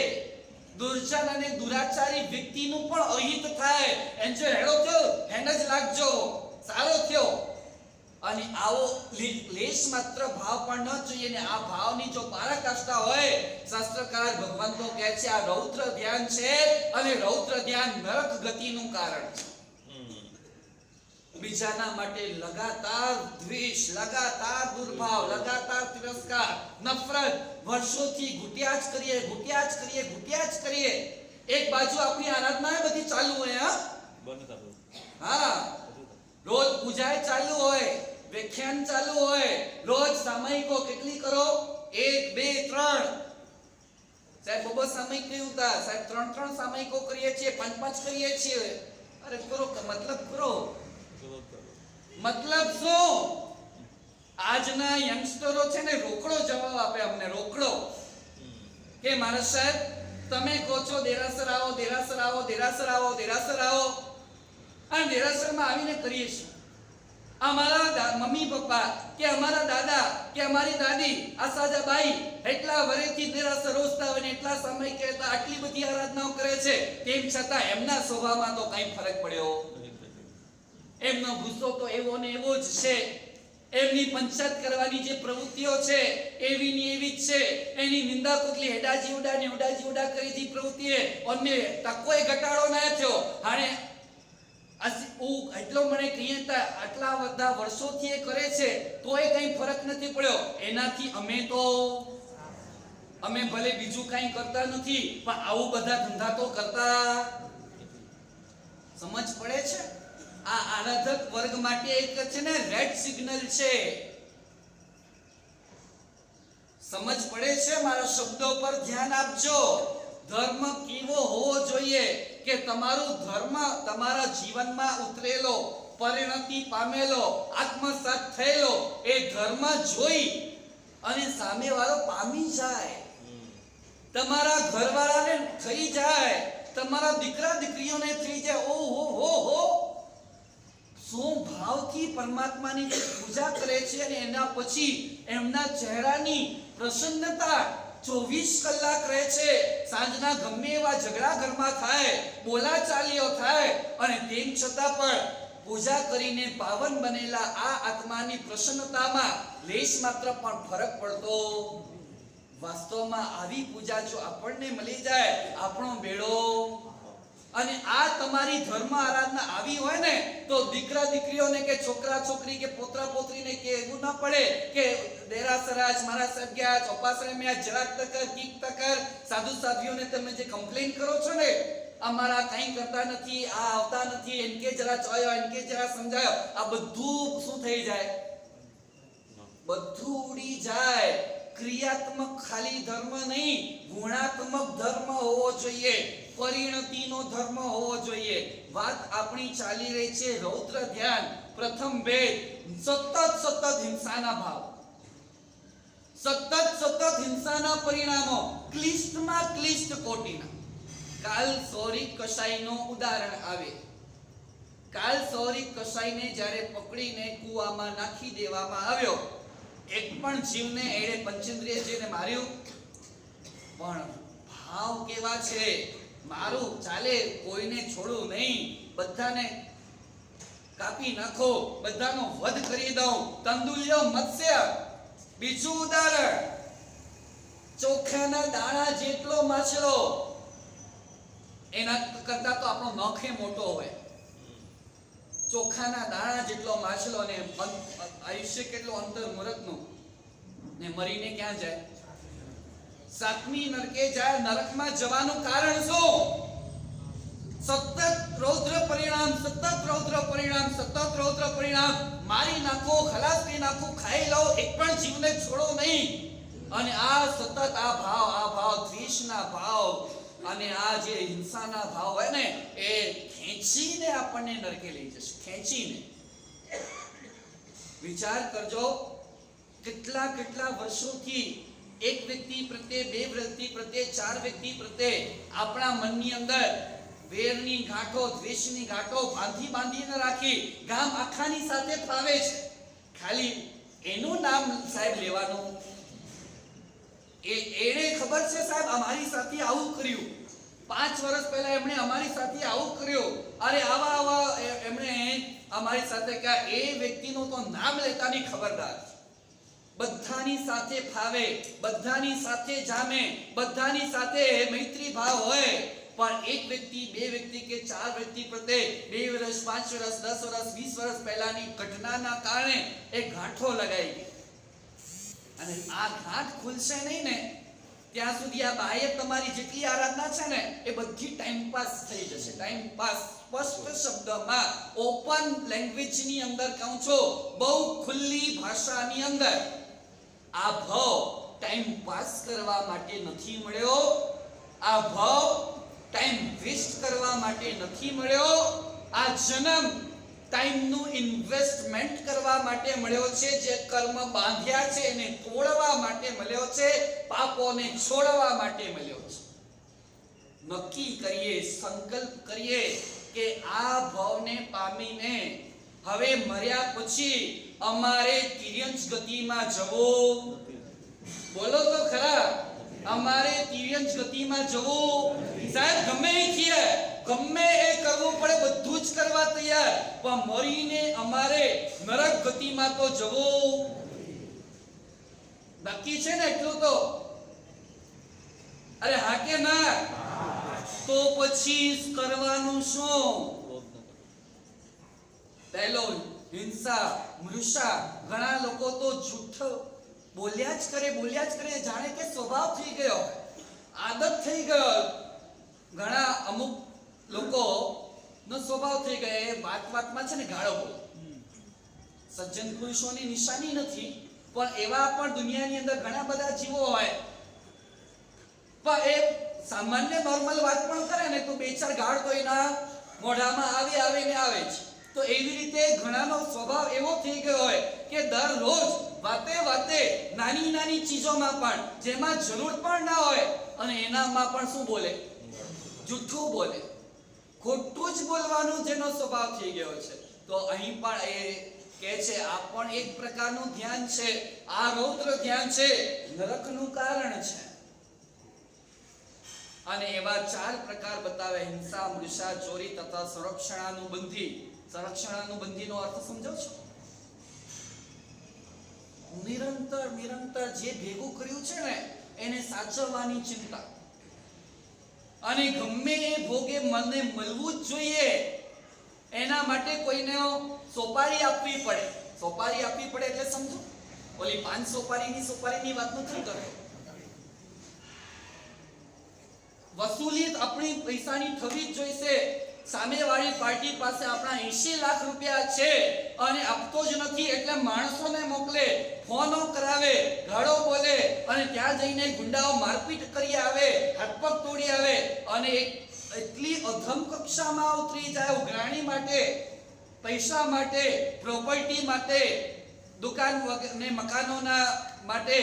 દુર્જન અને દુરાચારી વ્યક્તિનું પણ અહિત થાય, એન જો હેડો થયો હેન જ લાગજો, સારો થયો. અને આવો લેશ માત્ર ભાવ પણ ન જોઈએ ને આ ભાવની જો પરાકાષ્ઠા હોય, શાસ્ત્રકાર ભગવંતો કહે છે આ રૌદ્ર ધ્યાન છે અને રૌદ્ર ધ્યાન નરક ગતિનું કારણ છે. બીજાના માટે લગાતાર દ્વેષ, લગાતાર દુર્ભાવ, લગાતાર તિરસ્કાર, નફરત વર્ષોથી ઘૂટ્યા જ કરીએ. એક બાજુ આપણી આરાધના બધી ચાલુ હોય, હા, રોજ પૂજા ચાલુ હોય, વ્યાખ્યાન ચાલુ હોય, રોજ સામયિકો કેટલી કરો? 1, 2, 3. સાહેબ બબો સામયિક નહીં હોતા, સાહેબ 3 સામયિકો કરીએ છીએ, 5 કરીએ છીએ. અરે કરો, મતલબ કરો, મતલબ શું? આજના યંગસ્ટરો છે ને રોકડો જવાબ આપે અમને, રોકડો કે મારા સાહેબ તમે કહો છો દેરાસર આવો, દેરાસર આવો, દેરાસર આવો, દેરાસર આવો, અને દેરાસરમાં આવીને કરીએ છીએ. અમારા મમ્મી પપ્પા કે અમારા દાદા કે અમારી દાદી આસાજાબાઈ એટલા વર્ષથી દેરાસર રોજતા હોય ને એટલા સમય કે આટલી બધી આરાધનાઓ કરે છે, તેમ છતાં એમના સ્વભાવમાં તો કઈ ફરક પડ્યો? એમનો ગુસ્સો તો એવો ને એવો જ છે. એમની પંચાયત કરવાની જે પ્રવૃત્તિઓ છે એવી ની એવી જ છે. એની નિંદા કોકલી હેડાજી ઉડા કરી દી પ્રવૃત્તિએ અને તકોય ઘટાડો ના થયો. હાણે એટલો મને કહીએ તા આટલા બધા વર્ષોથી એ કરે છે તોય કઈ ફરક નથી પડ્યો. એનાથી અમે ભલે બીજું કઈ કરતા નથી પણ આવું બધા ધંધા તો કરતા. સમજ પડે છે? આ આરાધક વર્ગ માટે એક છે ને રેડ સિગ્નલ છે. સમજ પડે છે? મારા શબ્દો પર ધ્યાન આપજો. ધર્મ કેવો હોવો જોઈએ કે તમારું ધર્મ તમારા જીવનમાં ઉતરેલો, પરિણતિ પામેલો, આત્મસાત થયેલો એ ધર્મ જોઈ અને સામેવાળો પામી જાય, તમારા ઘરવાળાને થઈ જાય, તમારા દીકરા દીકરીઓને થઈ જાય. ઓહો હો હો, શું ભાવથી પરમાત્માની પૂજા કરે છે અને એના પછી એમના ચહેરાની પ્રસન્નતા 24 કલાક રહે છે. સાંજના ગમે એવા ઝઘડા ઘરમાં થાય, બોલાચાલીઓ થાય અને તેમ છતાં પણ પૂજા કરીને પાવન બનેલા આ આત્માની પ્રસન્નતામાં લેશ માત્ર પણ ફરક પડતો. વાસ્તવમાં આવી પૂજા જો આપણને મળી જાય, આપણો બેડો. અને આ તમારી ધર્મ આરાધના આવી હોય ને તો દીકરા દીકરીઓને કે છોકરા છોકરી કે પોતરા પોતરીને કે એવું ના પડે કે દેરાસરાજ મારા સાહેબ ગયા, ચોપાસરે મેં જરાક તકર કીક તકર. સાધુ સાધ્વીઓને તમે જે કમ્પ્લેન કરો છો ને અમારા કઈ કરતા નથી, આ આવતા નથી, એનકે જરા ચોયો, એનકે જરા સમજાયો, આ બધું શું થઈ જાય? બધું ઉડી જાય. ક્રિયાત્મક ખાલી ધર્મ નહીં, ગુણાત્મક ધર્મ હોવો જોઈએ, પરિણતિનો ધર્મ હોવો જોઈએ. વાત આપણી ચાલી રહી છે રૌદ્ર ધ્યાન. પ્રથમ ભેદ સતત હિંસાના ભાવ, સતત હિંસાના પરિણામો, ક્લિષ્ટમાં ક્લિષ્ટ કોટીના. કાલ સૌરિક કસાઈનો ઉદાહરણ આવે. કાલ સૌરિક કસાઈને જ્યારે પકડીને કૂવામાં નાખી દેવામાં આવ્યો, એક પણ જીવને એણે પંચેન્દ્રિય જેને માર્યું, પણ ભાવ કેવા છે? મારું ચાલે, કોઈને છોડું નહીં, બધાને કાપી નાખો, બધાનો વધ કરી દઉં. તંદુલ્ય મત્સ્ય. બીજું ઉદાહરણ, ચોખાના દાણા જેટલો માછલો, એના કરતા તો આપણો નખે મોટો હોય. ચોખાના દાણા જેટલો માછલો ને આયુષ્ય કેટલું અંતર મૂરતનું, ને મરીને ક્યાં જાય? સાતમી નરકે જાય. નરકમાં જવાનું કારણ શું? સતત રૌદ્ર પરિણામ, સતત રૌદ્ર પરિણામ, સતત રૌદ્ર પરિણામ. મારી નાખો, ખલાસ કરી નાખો, ખાઈ લો, એક પણ જીવને છોડો નહીં. અને આ સતત આ ભાવ દ્વેષના ભાવ અને આ જે હિંસાના ભાવ હોય ને એ ખેંચીને આપણને નરકે લઈ જશે. ખેંચીને. વિચાર કરજો, કેટલા વર્ષોથી એક વ્યક્તિ પ્રત્યે, બે વ્યક્તિ પ્રત્યે, ચાર વ્યક્તિ પ્રત્યે આપણા મનની અંદર વેરની ગાંઠો, દ્વેષની ગાંઠો બાંધીને રાખી ગામ આખાની સાથે ફાવે છે. ખાલી એનું નામ સાહેબ લેવાનું. એને ખબર છે સાહેબ અમારી સાથે આવું કર્યું, 5 વર્ષ પહેલા એમણે અમારી સાથે આવું કર્યું, અરે આવા એમણે અમારી સાથે કહ્યા. એ વ્યક્તિનું તો નામ લેતાની ખબરદાર. બધાની સાથે ફાવે, બધાની સાથે જામે, બધાની સાથે મૈત્રી ભાવ હોય, પણ એક વ્યક્તિ, બે વ્યક્તિ કે ચાર વ્યક્તિ પ્રત્યે 2 વર્ષ, 5 વર્ષ, 10 વર્ષ, 20 વર્ષ પહેલાની ઘટનાના કારણે એક ગાંઠો લગાઈ ગઈ. અને આ ગાંઠ ખુલશે નહીં ને ત્યાં સુધી આ બાહ્ય તમારી જેટલી આરાધના છે ને એ બધી ટાઈમ પાસ થઈ જશે. Time pass. સ્પષ્ટ શબ્દમાં, ઓપન લેંગ્વેજની અંદર કહું છું, બહુ ખુલ્લી ભાષાની અંદર, આ ભાવ ટાઈમ પાસ કરવા માટે નથી મળ્યો. આ ભાવ ટાઈમ વેસ્ટ કરવા માટે નથી મળ્યો. આ જન્મ ટાઈમનું ઇન્વેસ્ટમેન્ટ કરવા માટે મળ્યો છે. જે કર્મ બાંધ્યા છે એને તોડવા માટે મળ્યો છે. પાપોને છોડવા માટે મળ્યો છે. નક્કી કરીએ, સંકલ્પ કરીએ કે આ ભાવને પામીને હવે મર્યા પછી અમારે તિર્યંચ ગતિમાં જવું, બોલો તો ખરા, અમારે તિર્યંચ ગતિમાં જવું. સાહેબ ગમે એ થઈએ, ગમે એ કરવું પડે, બધું જ કરવા તૈયાર, પણ મરીને અમારે નરક ગતિમાં તો જવું બાકી છે ને એટલું તો. અરે હા કે ના? તો પછી કરવાનું શું? પહેલો હિંસા, મૃષા. ઘણા લોકો તો જૂઠ બોલ્યા જ કરે, જાણે કે સ્વભાવ થઈ ગયો, આદત થઈ ગયો. ઘણા અમુક લોકો નો સ્વભાવ થઈ ગયો, એ વાતમાં છે ને ગાળો બોલે. સજ્જન પુરુષોની નિશાની નથી, પણ એવા પણ દુનિયાની અંદર ઘણા બધા જીવો હોય, પણ એ સામાન્ય નોર્મલ વાત પણ કરે ને તો બે ચાર ગાળ તો એના મોઢામાં આવે જ. તો એવી રીતે ઘણાનો સ્વભાવ એવો થઈ ગયો હોય કે દરરોજ વાતે નાની ચીજોમાં પણ જેમાં જરૂર પણ ના હોય અને એનામાં પણ શું બોલે? જૂઠું બોલે, ખોટું જ બોલવાનું જેનો સ્વભાવ થઈ ગયો છે. તો અહીં પણ એ કહે છે આ પણ એક પ્રકારનું ધ્યાન છે, આ રૌદ્ર ધ્યાન છે, નરકનું કારણ છે. અને એવા 4 પ્રકાર બતાવે: હિંસા, મૃષા, ચોરી તથા સંરક્ષણાનુબંધી. સંરક્ષણાનુબંધીનો અર્થ સમજો છો? નિરંતર જે ભેગું કર્યું છે ને એને સાચવવાની ચિંતા. અને ગમે એ ભોગે મને મળવું જ જોઈએ, એના માટે કોઈને સોપારી આપવી પડે. સોપારી આપવી પડે એટલે સમજો, ઓલી 5 સોપારીની વાત નથી કરતો. વસૂલી આપણી પૈસાની થવી જ જોઈશે. સામેવાળી પાર્ટી પાસે આપણા 80 લાખ રૂપિયા છે અને આપતો જ નથી, એટલે માણસોને મોકલે, ફોનો કરાવે, ગાળો બોલે અને ત્યાં જઈને ગુંડાઓ મારપીટ કરી આવે, હાથ પગ તોડી આવે અને એટલી અધમ કક્ષામાં ઉતરી જાય ઉઘરાણી માટે, પૈસા માટે, પ્રોપર્ટી માટે, દુકાન ને મકાનોના માટે,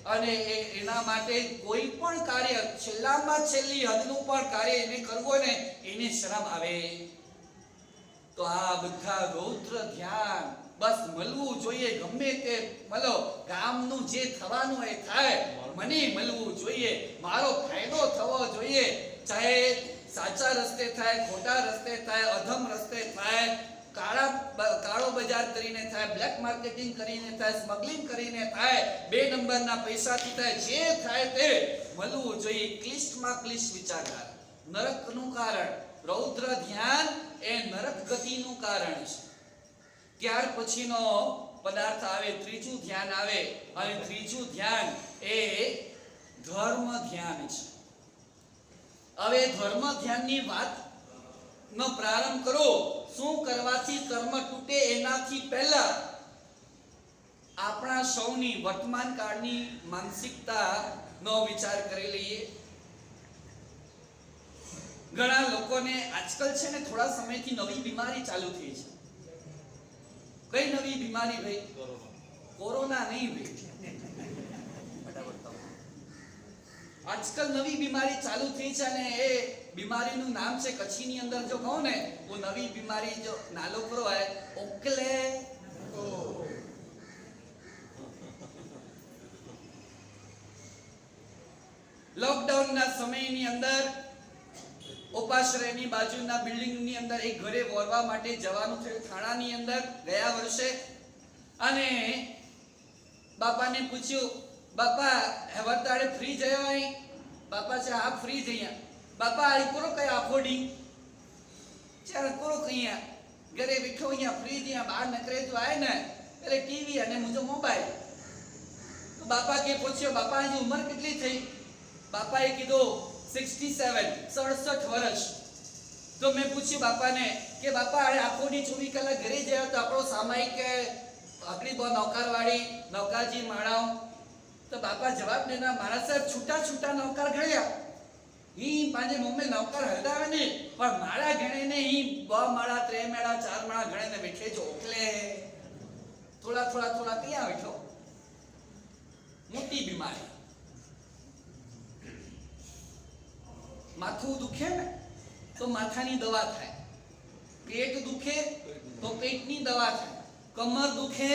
અને એના માટે કોઈ પણ કાર્ય, છેલ્લામાં છેલ્લી હદનું પણ કાર્ય એને કરવું ને એને શરમ આવે. તો આ બધા રૌદ્ર ધ્યાન, બસ મળવું જોઈએ, ગમે તે મળો, કામનું જે થવાનું એ થાય, મને મળવું જોઈએ, મારો ફાયદો થવો જોઈએ, ચાહે સાચા રસ્તે થાય, ખોટા રસ્તે થાય, અધમ રસ્તે થાય, કાળો બજાર કરીને થાય, બ્લેક માર્કેટિંગ કરીને થાય, સ્મગલિંગ કરીને થાય, 2 નંબરના પૈસાથી થાય, જે થાય તે મળવું જોઈએ. ક્લિષ્ટમાં ક્લિષ્ટ વિચારધારા નરકનું કારણ. રૌદ્ર ધ્યાન એ નરક ગતિનું કારણ છે. ત્યાર પછીનો પદાર્થ આવે, ત્રીજું ધ્યાન આવે, અને ત્રીજું ધ્યાન એ ધર્મ ધ્યાન છે. હવે ધર્મ ધ્યાનની વાત નો પ્રારંભ કરો. શું કરવાથી કર્મ તૂટે એનાથી પહેલા આપણા સૌની વર્તમાન કાળની માનસિકતાનો વિચાર કરી લઈએ. ઘણા લોકોને આજકાલ છે ને થોડા સમયથી નવી બીમારી ચાલુ થઈ છે. કઈ નવી બીમારી ભાઈ? કોરોના નહીં ભાઈ, આજકાલ નવી બીમારી ચાલુ થઈ છે અને એ બીમારીનું નામ છે, કચ્છીની અંદર જો કહું ને, वो નવી બીમારી જો નાલો કરો है ઓકલે. લોકડાઉનના સમયની અંદર ઉપાશ્રયની બાજુના બિલ્ડિંગની અંદર એક ઘરે વોરવા માટે જવાનું થયું, થાણાની અંદર ગયા વર્ષે. અને બાપાને પૂછ્યું, બાપા હવરતાડે ફ્રી જયો અહીં? બાપા છે હા ફ્રી જયા. બાપા આ કોરો કઈ આફોડી ચાર કોરો કઈયા ઘરે બેઠો અહીંયા ફ્રી જયા, બહાર નકરે તો આય ને એટલે ટીવી અને મુજો મોબાઈલ. તો બાપા કે પૂછ્યો, બાપા ની ઉંમર કેટલી થઈ? બાપાએ કીધું 67 વર્ષ. તો મેં પૂછ્યું બાપાને કે બાપા આખોડી 24 કલાક ઘરે જયા તો આપણો સામાયિક કે આપણી બહુ નૌકરવાળી નૌકાજી માણાઓ? તો બાપા જવાબ દેના, મારા સાહેબ છૂટા નૌકર ગણ્યા, ઈ પાંજે મમ્મી નૌકર હલદાવે ને, પણ મારા ગણે ને ઈ 2 માળા 3 માળા 4 માળા ગણે ને બેઠે જો ઓકલે થોડા ક્યાં બેઠો? મોટી બીમારી. માથું દુખે ને તો માથાની દવા થાય, પેટ દુખે તો પેટની દવા થાય, કમર દુખે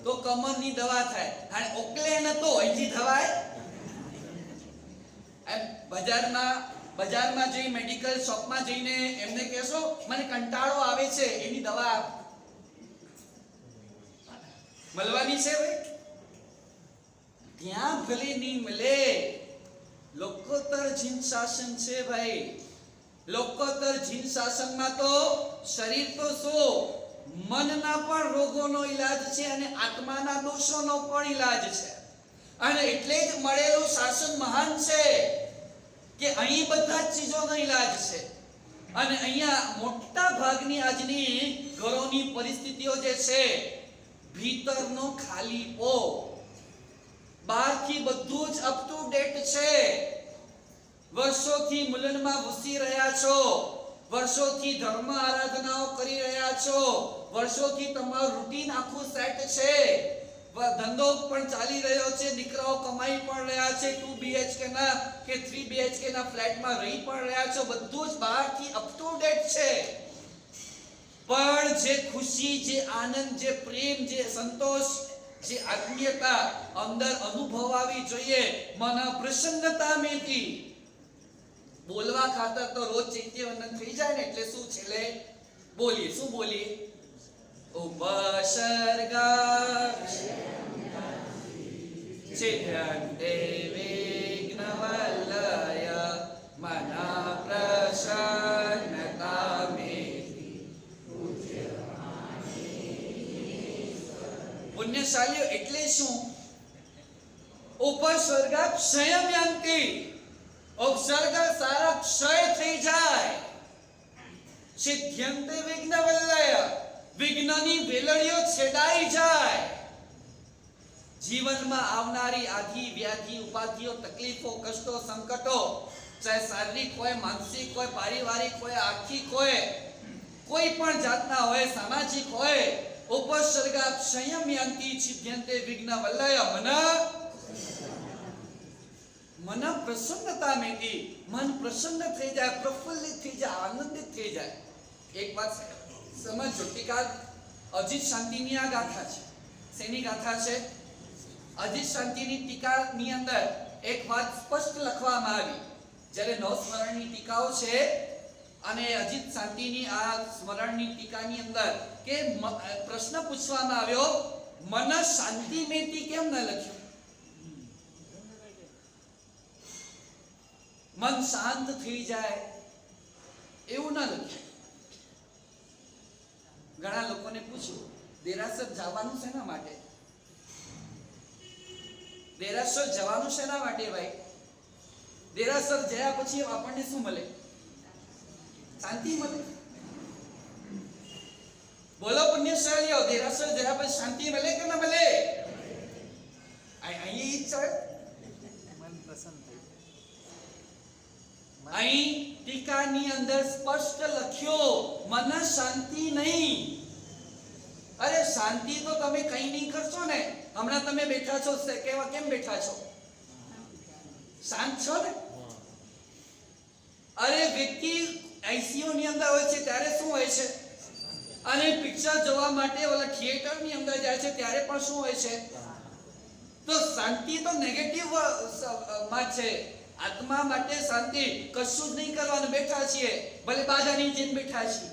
તો કમરની દવા થાય, અને ઓકલે ન તો અહીંથી થવાય. એમ બજારમાં જઈ મેડિકલ શોપમાં જઈને એમને કહેશો મને કંટાળો આવે છે, એની દવા મળવાની છે ભાઈ? ત્યાં ભલે નહીં મળે. લોકોત્તર જીન શાસન છે ભાઈ. લોકોત્તર જીન શાસનમાં તો શરીર તો શું, મનના પણ રોગોનો ઈલાજ છે અને આત્માના દોષોનો પણ ઈલાજ છે. અને એટલે જ મળેલું શાસન મહાન છે કે અહીં બધા જ ચીજોનો ઈલાજ છે. અને અહીંયા મોટા ભાગની આજની ઘરોની પરિસ્થિતિઓ જે છે, ભીતરનો ખાલીપો, બહારથી બધું જ અપ ટુ ડેટ છે. વર્ષોથી મુલનમાં ઘૂસી રહ્યા છો, વર્ષોથી ધર્મ આરાધનાઓ કરી રહ્યા છો, વર્ષોથી તમારું રૂટીન આખું સેટ છે, ધંધો પણ ચાલી રહ્યો છે, દીકરાઓ કમાઈ પણ રહ્યા છે, 2 BHK ના કે 3 BHK ના ફ્લેટમાં રહી પણ રહ્યા છો, બધું જ બહારથી અપ ટુ ડેટ છે. પણ જે ખુશી, જે આનંદ, જે પ્રેમ, જે સંતોષ, જે આત્મીયતા અંદર અનુભવાવી જોઈએ, મન પ્રસન્નતા મેથી બોલવા ખાતર તો રોજ ચૈત્યવંદન થઈ જાય ને, એટલે શું છેલ્લે બોલીએ, શું બોલીએ? ઉપસર્ગાક્ષ ચિત્યંતે વિઘ્નવલ્લય મના પ્રસન્નતા મેથી. પુણ્યશાલીઓ એટલે શું? ઉપસર્ગા ક્ષયમ્યંતિ, ઉપસર્ગ સારા ક્ષય થઈ જાય. સિદ્ધ્યંતે વિઘ્નવલ્લય, વિઘ્નની વેલડીઓ છેડાઈ જાય. જીવનમાં આવનારી આધિ વ્યાધિ ઉપાધિઓ, તકલીફો, કષ્ટો, સંકટો, ચાહે શારીરિક હોય, માનસિક હોય, પારિવારિક હોય, આર્થિક હોય, કોઈ પણ જાતના હોય, સામાજિક હોય, ઉપસર્ગા ક્ષયમ્યંતિ સિદ્ધ્યંતે વિઘ્નવલ્લય મન પ્રસન્નતા મેથી, મન પ્રસન્ન થઈ જાય, પ્રફુલ્લિત થઈ જાય, આનંદિત થઈ જાય. એક વાત સમજો, ટીકા અજીત શાંતિની આ ગાથા છે. શેની ગાથા છે? અજીત શાંતિની ટીકાની અંદર એક વાત સ્પષ્ટ લખવામાં આવી. જ્યારે નવ સ્મરણની ટીકાઓ છે અને અજીત શાંતિની આ સ્મરણની ટીકાની અંદર કે પ્રશ્ન પૂછવામાં આવ્યો, મન શાંતિ મેથી કેમ ન લખ્યું? મન શાંત થઈ જાય એવું ન લખ્યું. ઘણા લોકોને પૂછ્યું, દેરાસર જવાનું શેના માટે? દેરાસર જવાનું શેના માટે ભાઈ? દેરાસર ગયા પછી આપણને શું મળે? શાંતિ મળે. બોલો પુણ્યશાલીઓ, દેરાસર ગયા પછી શાંતિ મળે કે ન મળે? અહીં ઈ છે, મન પ્રસન્ન થઈ જાય. અહીં ટીકાની અંદર સ્પષ્ટ લખ્યો, મન શાંતિ નહીં. અરે શાંતિ તો તમે કઈ નહીં કરશો ને. હમણાં તમે બેઠા છો, કેવા કેમ બેઠા છો? શાંત છો ને? અરે વ્યક્તિ ICU ની અંદર હોય છે ત્યારે શું હોય છે? અને પિક્ચર જોવા માટે ઓલા થિયેટર ની અંદર જાય છે ત્યારે પણ શું હોય છે? તો શાંતિ તો નેગેટિવ માં છે. આત્મા માટે શાંતિ કશું જ નહીં કરવાનું, બેઠા છીએ, ભલે બાજાની જેમ બેઠા છીએ,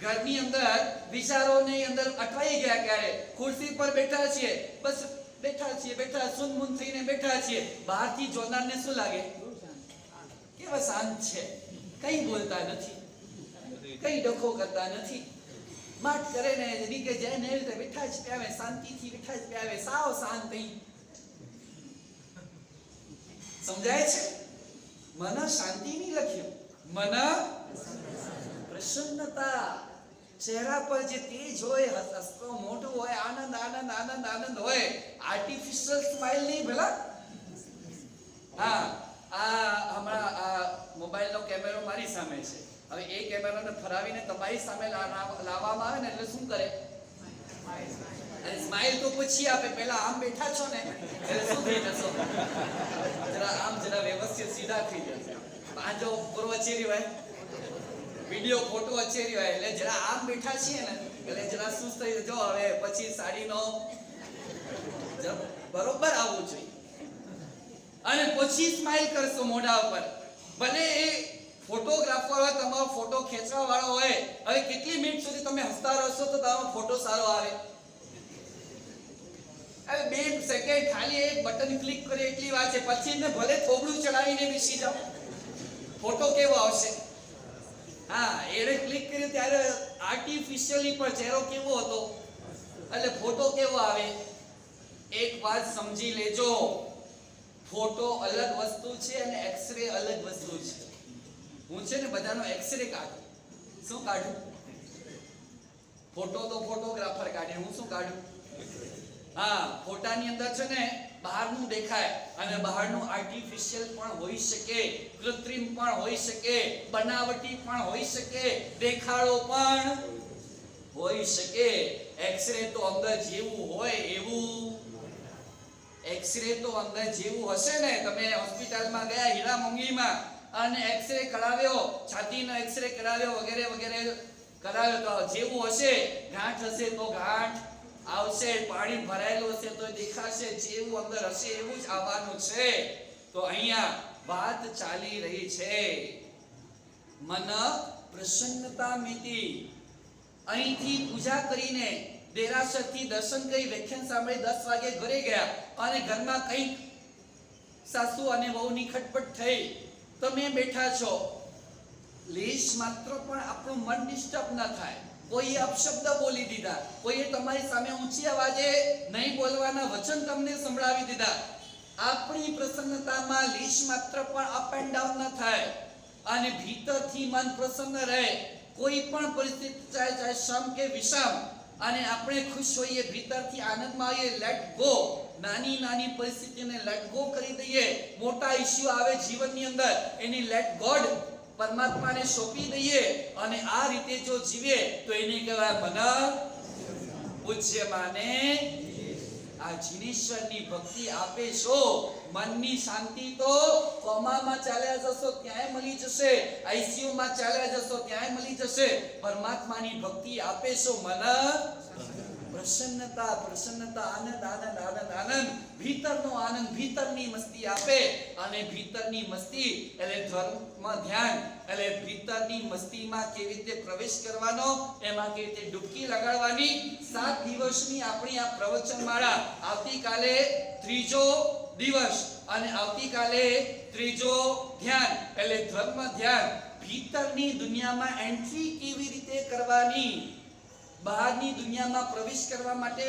ઘરની અંદર વિચારોની અંદર અટવાઈ ગયા, ક્યારે ખુરશી પર બેઠા છીએ, બસ બેઠા છીએ, બેઠા સુનમુન થઈને બેઠા છીએ. બહારથી જોનારને શું લાગે? કેવા શાંત છે, કઈ બોલતા નથી, કઈ ડખો કરતા નથી, માટ કરે ને નીકળે જાય ને, એવી રીતે બેઠા જ પ્યાવે, શાંતિથી બેઠા જ પ્યાવે, સાવ શાંત નહીં. સમજાય છે? મન શાંતિ નહીં લખ્યું, મન પ્રસન્નતા. ચહેરા પર જે તેજ હોય, હસતો મોઢું હોય, આનંદ આનંદ આનંદ આનંદ હોય, આર્ટિફિશિયલ સ્માઇલ નહીં ભલા. હા, આ હમણાં આ મોબાઈલનો કેમેરો મારી સામે છે. હવે એ કેમેરાને ફરાવીને તમારી સામે લાવવામાં આવે ને એટલે શું કરે? અને સ્માઈલ તો પછી આપે. પહેલા આમ બેઠા છો ને એટલે શું થઈ જશો? જરા આમ જરા વ્યવસ્થિત સીધા થઈ જશે. પાંજો પૂર્વ ચીરી હોય વિડિયો ફોટો અચેરી હોય એટલે જરા આમ બેઠા છીએ ને એટલે જરા સુસ્ત થઈ જો હવે પછી સાડીનો બરોબર આવવું જોઈએ અને પછી સ્માઈલ કરશો મોઢા ઉપર ભલે એ ફોટોગ્રાફર હોય તમારો ફોટો ખેંચવા વાળો હોય હવે કેટલી મિનિટ સુધી તમે હસતા રહેશો તો તમારો ફોટો સારો આવે હવે 2 સેકન્ડ ખાલી એક બટન ક્લિક કરે એટલી વાત છે પછી ને ભલે થોબડું ચડાવીને બેસી જાઓ ફોટો કેવો આવશે હા એને ક્લિક કર્યું ત્યારે આર્ટિફિશિયલી પર ચહેરો કેવો હતો એટલે ફોટો કેવો આવે એક વાત સમજી લેજો ફોટો અલગ વસ્તુ છે અને એક્સરે અલગ વસ્તુ છે હું છે ને બધાનો એક્સરે કાઢું શું કાઢું ફોટો તો ફોટોગ્રાફર કાઢે હું શું કાઢું હા ફોટાની અંદર છે ને બહારનું દેખાય અને બહારનું આર્ટિફિશિયલ પણ હોઈ શકે કૃત્રિમ પણ હોઈ શકે બનાવટી પણ હોઈ શકે દેખાડો પણ હોઈ શકે એક્સરે તો અંદર જેવું હોય એવું એક્સરે તો અંદર જેવું હશે ને તમે હોસ્પિટલમાં ગયા હીરા મોંગીમાં અને એક્સરે કરાવ્યો છાતીનો એક્સરે કરાવ્યો વગેરે વગેરે કરાવ્યો તો જેવું હશે ગાંઠ હશે તો ગાંઠ આવશે પાણી ભરાયેલું હશે તો દેખાશે જેવું અંદર હશે એવું જ આવવાનું છે તો અહીંયા વાત ચાલી રહી છે મન પ્રસન્નતા મિતિ અહીંથી પૂજા કરીને દેરાસરથી દર્શન કરી વ્યાખ્યાન સાંભળી 10 વાગે ઘરે ગયા અને ઘરમાં કંઈક સાસુ અને વહુની ખટપટ થઈ તમે બેઠા છો લેશ માત્ર પણ આપણું મન ડિસ્ટર્બ ન થાય કોઈ અપશબ્દ બોલી દીધા કોઈએ તમારી સામે ઊંચી અવાજે નહીં બોલવાના વચન તમને સંભળાવી દીધા આપણી પ્રસન્નતામાં લેશ માત્ર પણ અપ એન્ડ ડાઉન ન થાય અને ભીતરથી મન પ્રસન્ન રહે કોઈ પણ પરિસ્થિતિ ચાહે સમ કે વિષમ અને આપણે ખુશ હોઈએ ભીતરથી આનંદમાં આવીએ લેટ ગો નાની નાની પરિસ્થિતિને લેટ ગો કરી દઈએ મોટા ઇશ્યુ આવે જીવનની અંદર એની લેટ ગોડ પરમાત્માને સોંપી દઈએ અને આ રીતે જો જીવે તો એને કહેવાય મન પૂજ્ય માને આ જીનેશ્વરની ભક્તિ આપે છો મનની શાંતિ તો કોમામાં ચાલ્યા જશો ત્યાંય મળી જશે આઈસીયુ માં ચાલ્યા જશો ત્યાંય મળી જશે પરમાત્માની ભક્તિ આપે છો મન પ્રસન્નતા પ્રસન્નતા આનંદ આનંદ આનંદ આનંદ ભીતરનો આનંદ ભીતરની મસ્તી આપે અને ભીતરની મસ્તી એટલે ધર્મ ધ્યાન એટલે ભીતરની મસ્તીમાં કેવી રીતે પ્રવેશ કરવાનો એમાં કેવી રીતે ડૂબકી લગાડવાની 7 દિવસની આપણી આ પ્રવચનમાળા આવતીકાલે ત્રીજો દિવસ અને આવતીકાલે ત્રીજો ધ્યાન એટલે ધર્મ ધ્યાન ભીતરની દુનિયામાં એન્ટ્રી કેવી રીતે કરવાની બહારની દુનિયામાં પ્રવેશ કરવા માટે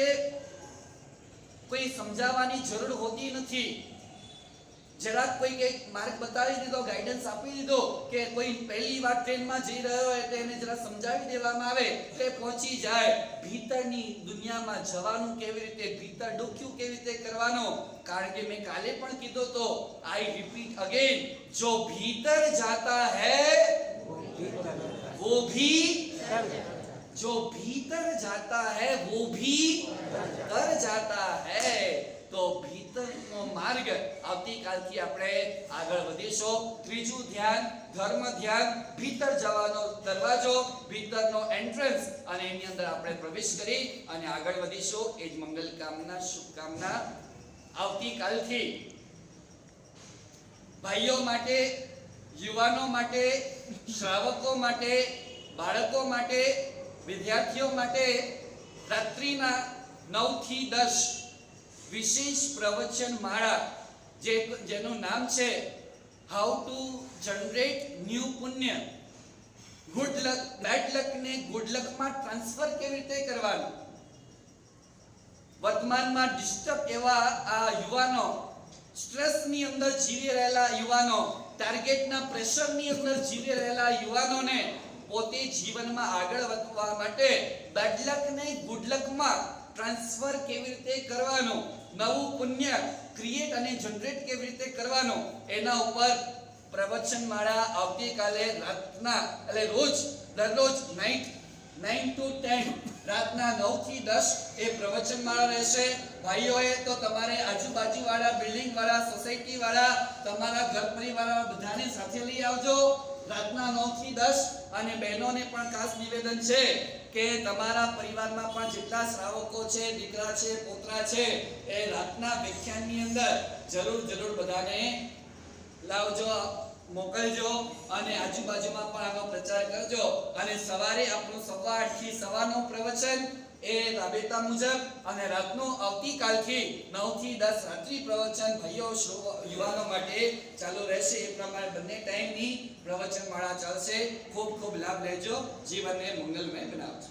કોઈ સમજાવવાની જરૂર હોતી નથી જરાક કોઈ એક માર્ગ બતાવી દીધો ગાઈડન્સ આપી દીધો કે કોઈ પહેલી વાર ટ્રેનમાં જઈ રહ્યો હોય તો એને જરા સમજાવી દેવામાં આવે તો પહોંચી જાય ભીતરની દુનિયામાં જવાનું કેવી રીતે ભીતર ડોક્યું કેવી રીતે કરવાનું કારણ કે મેં કાલે પણ કીધું તો આઈ રિપીટ અગેન જો ભીતર જાતા હૈ वो भी जो भीतर जाता है वो भी तर जाता है તો ભીતરનો માર્ગ આવતીકાલથી આપણે આગળ વધીશું ત્રીજું ધ્યાન ધર્મ ધ્યાન ભીતર જવાનો દરવાજો ભીતરનો એન્ટ્રન્સ અને એની અંદર આપણે પ્રવેશ કરી અને આગળ વધીશું એ જ મંગલ કામના શુભકામના આવતીકાલથી ભાઈઓ માટે યુવાનો માટે શ્રાવકો માટે બાળકો માટે વિદ્યાર્થીઓ માટે રાત્રિના 9 થી 10 વિશેષ પ્રવચન માળા જેનું નામ છે હાઉ ટુ જનરેટ ન્યુ પુણ્ય ગુડ લક બેડ લક ને ગુડ લક માં ટ્રાન્સફર કેવી રીતે કરવાનું વર્તમાનમાં ડિસ્ટર્બ એવા આ યુવાનો સ્ટ્રેસ ની અંદર જીવી રહેલા યુવાનો ટાર્ગેટના પ્રેશર ની અંદર જીવી રહેલા યુવાનોને પોતે જીવનમાં આગળ વધવા માટે બેડ લક ને ગુડ લક માં ટ્રાન્સફર કેવી રીતે કરવાનું નવું પુણ્ય ક્રિએટ અને જનરેટ કેવી રીતે કરવાનું એના ઉપર પ્રવચનમાળા આવતીકાલે રાતના એટલે દરરોજ 9 to 10 રાતના 9 થી 10 એ પ્રવચનમાળા રહેશે ભાઈઓએ તો તમારે આજુબાજુવાળા બિલ્ડિંગ વાળા સોસાયટી વાળા તમારા ઘર પરિવારવાળા બધાને સાથે લઈ આવજો રાતના 9 થી 10 અને બહેનોને પણ ખાસ નિવેદન છે કે તમારા પરિવારમાં પણ જેટલા શ્રાવકો છે, દીકરા છે, પોતરા છે, એ રાતના વ્યાખ્યાનની અંદર જરૂર બધાને લાવજો, મોકલજો અને આજુબાજુમાં પણ આનો પ્રચાર કરજો. અને સવારે આપણું 8:15 થી 9 પ્રવચન એ રાબેતા મુજબ અને રાતનું આવતીકાલથી 9 થી 10 રાત્રિ પ્રવચન ભાઈઓ યુવાનો માટે ચાલુ રહેશે. એ પ્રમાણે બંને ટાઈમની પ્રવચનમાળા ચાલશે. ખૂબ લાભ લેજો, જીવનને મંગલમય બનાવજો.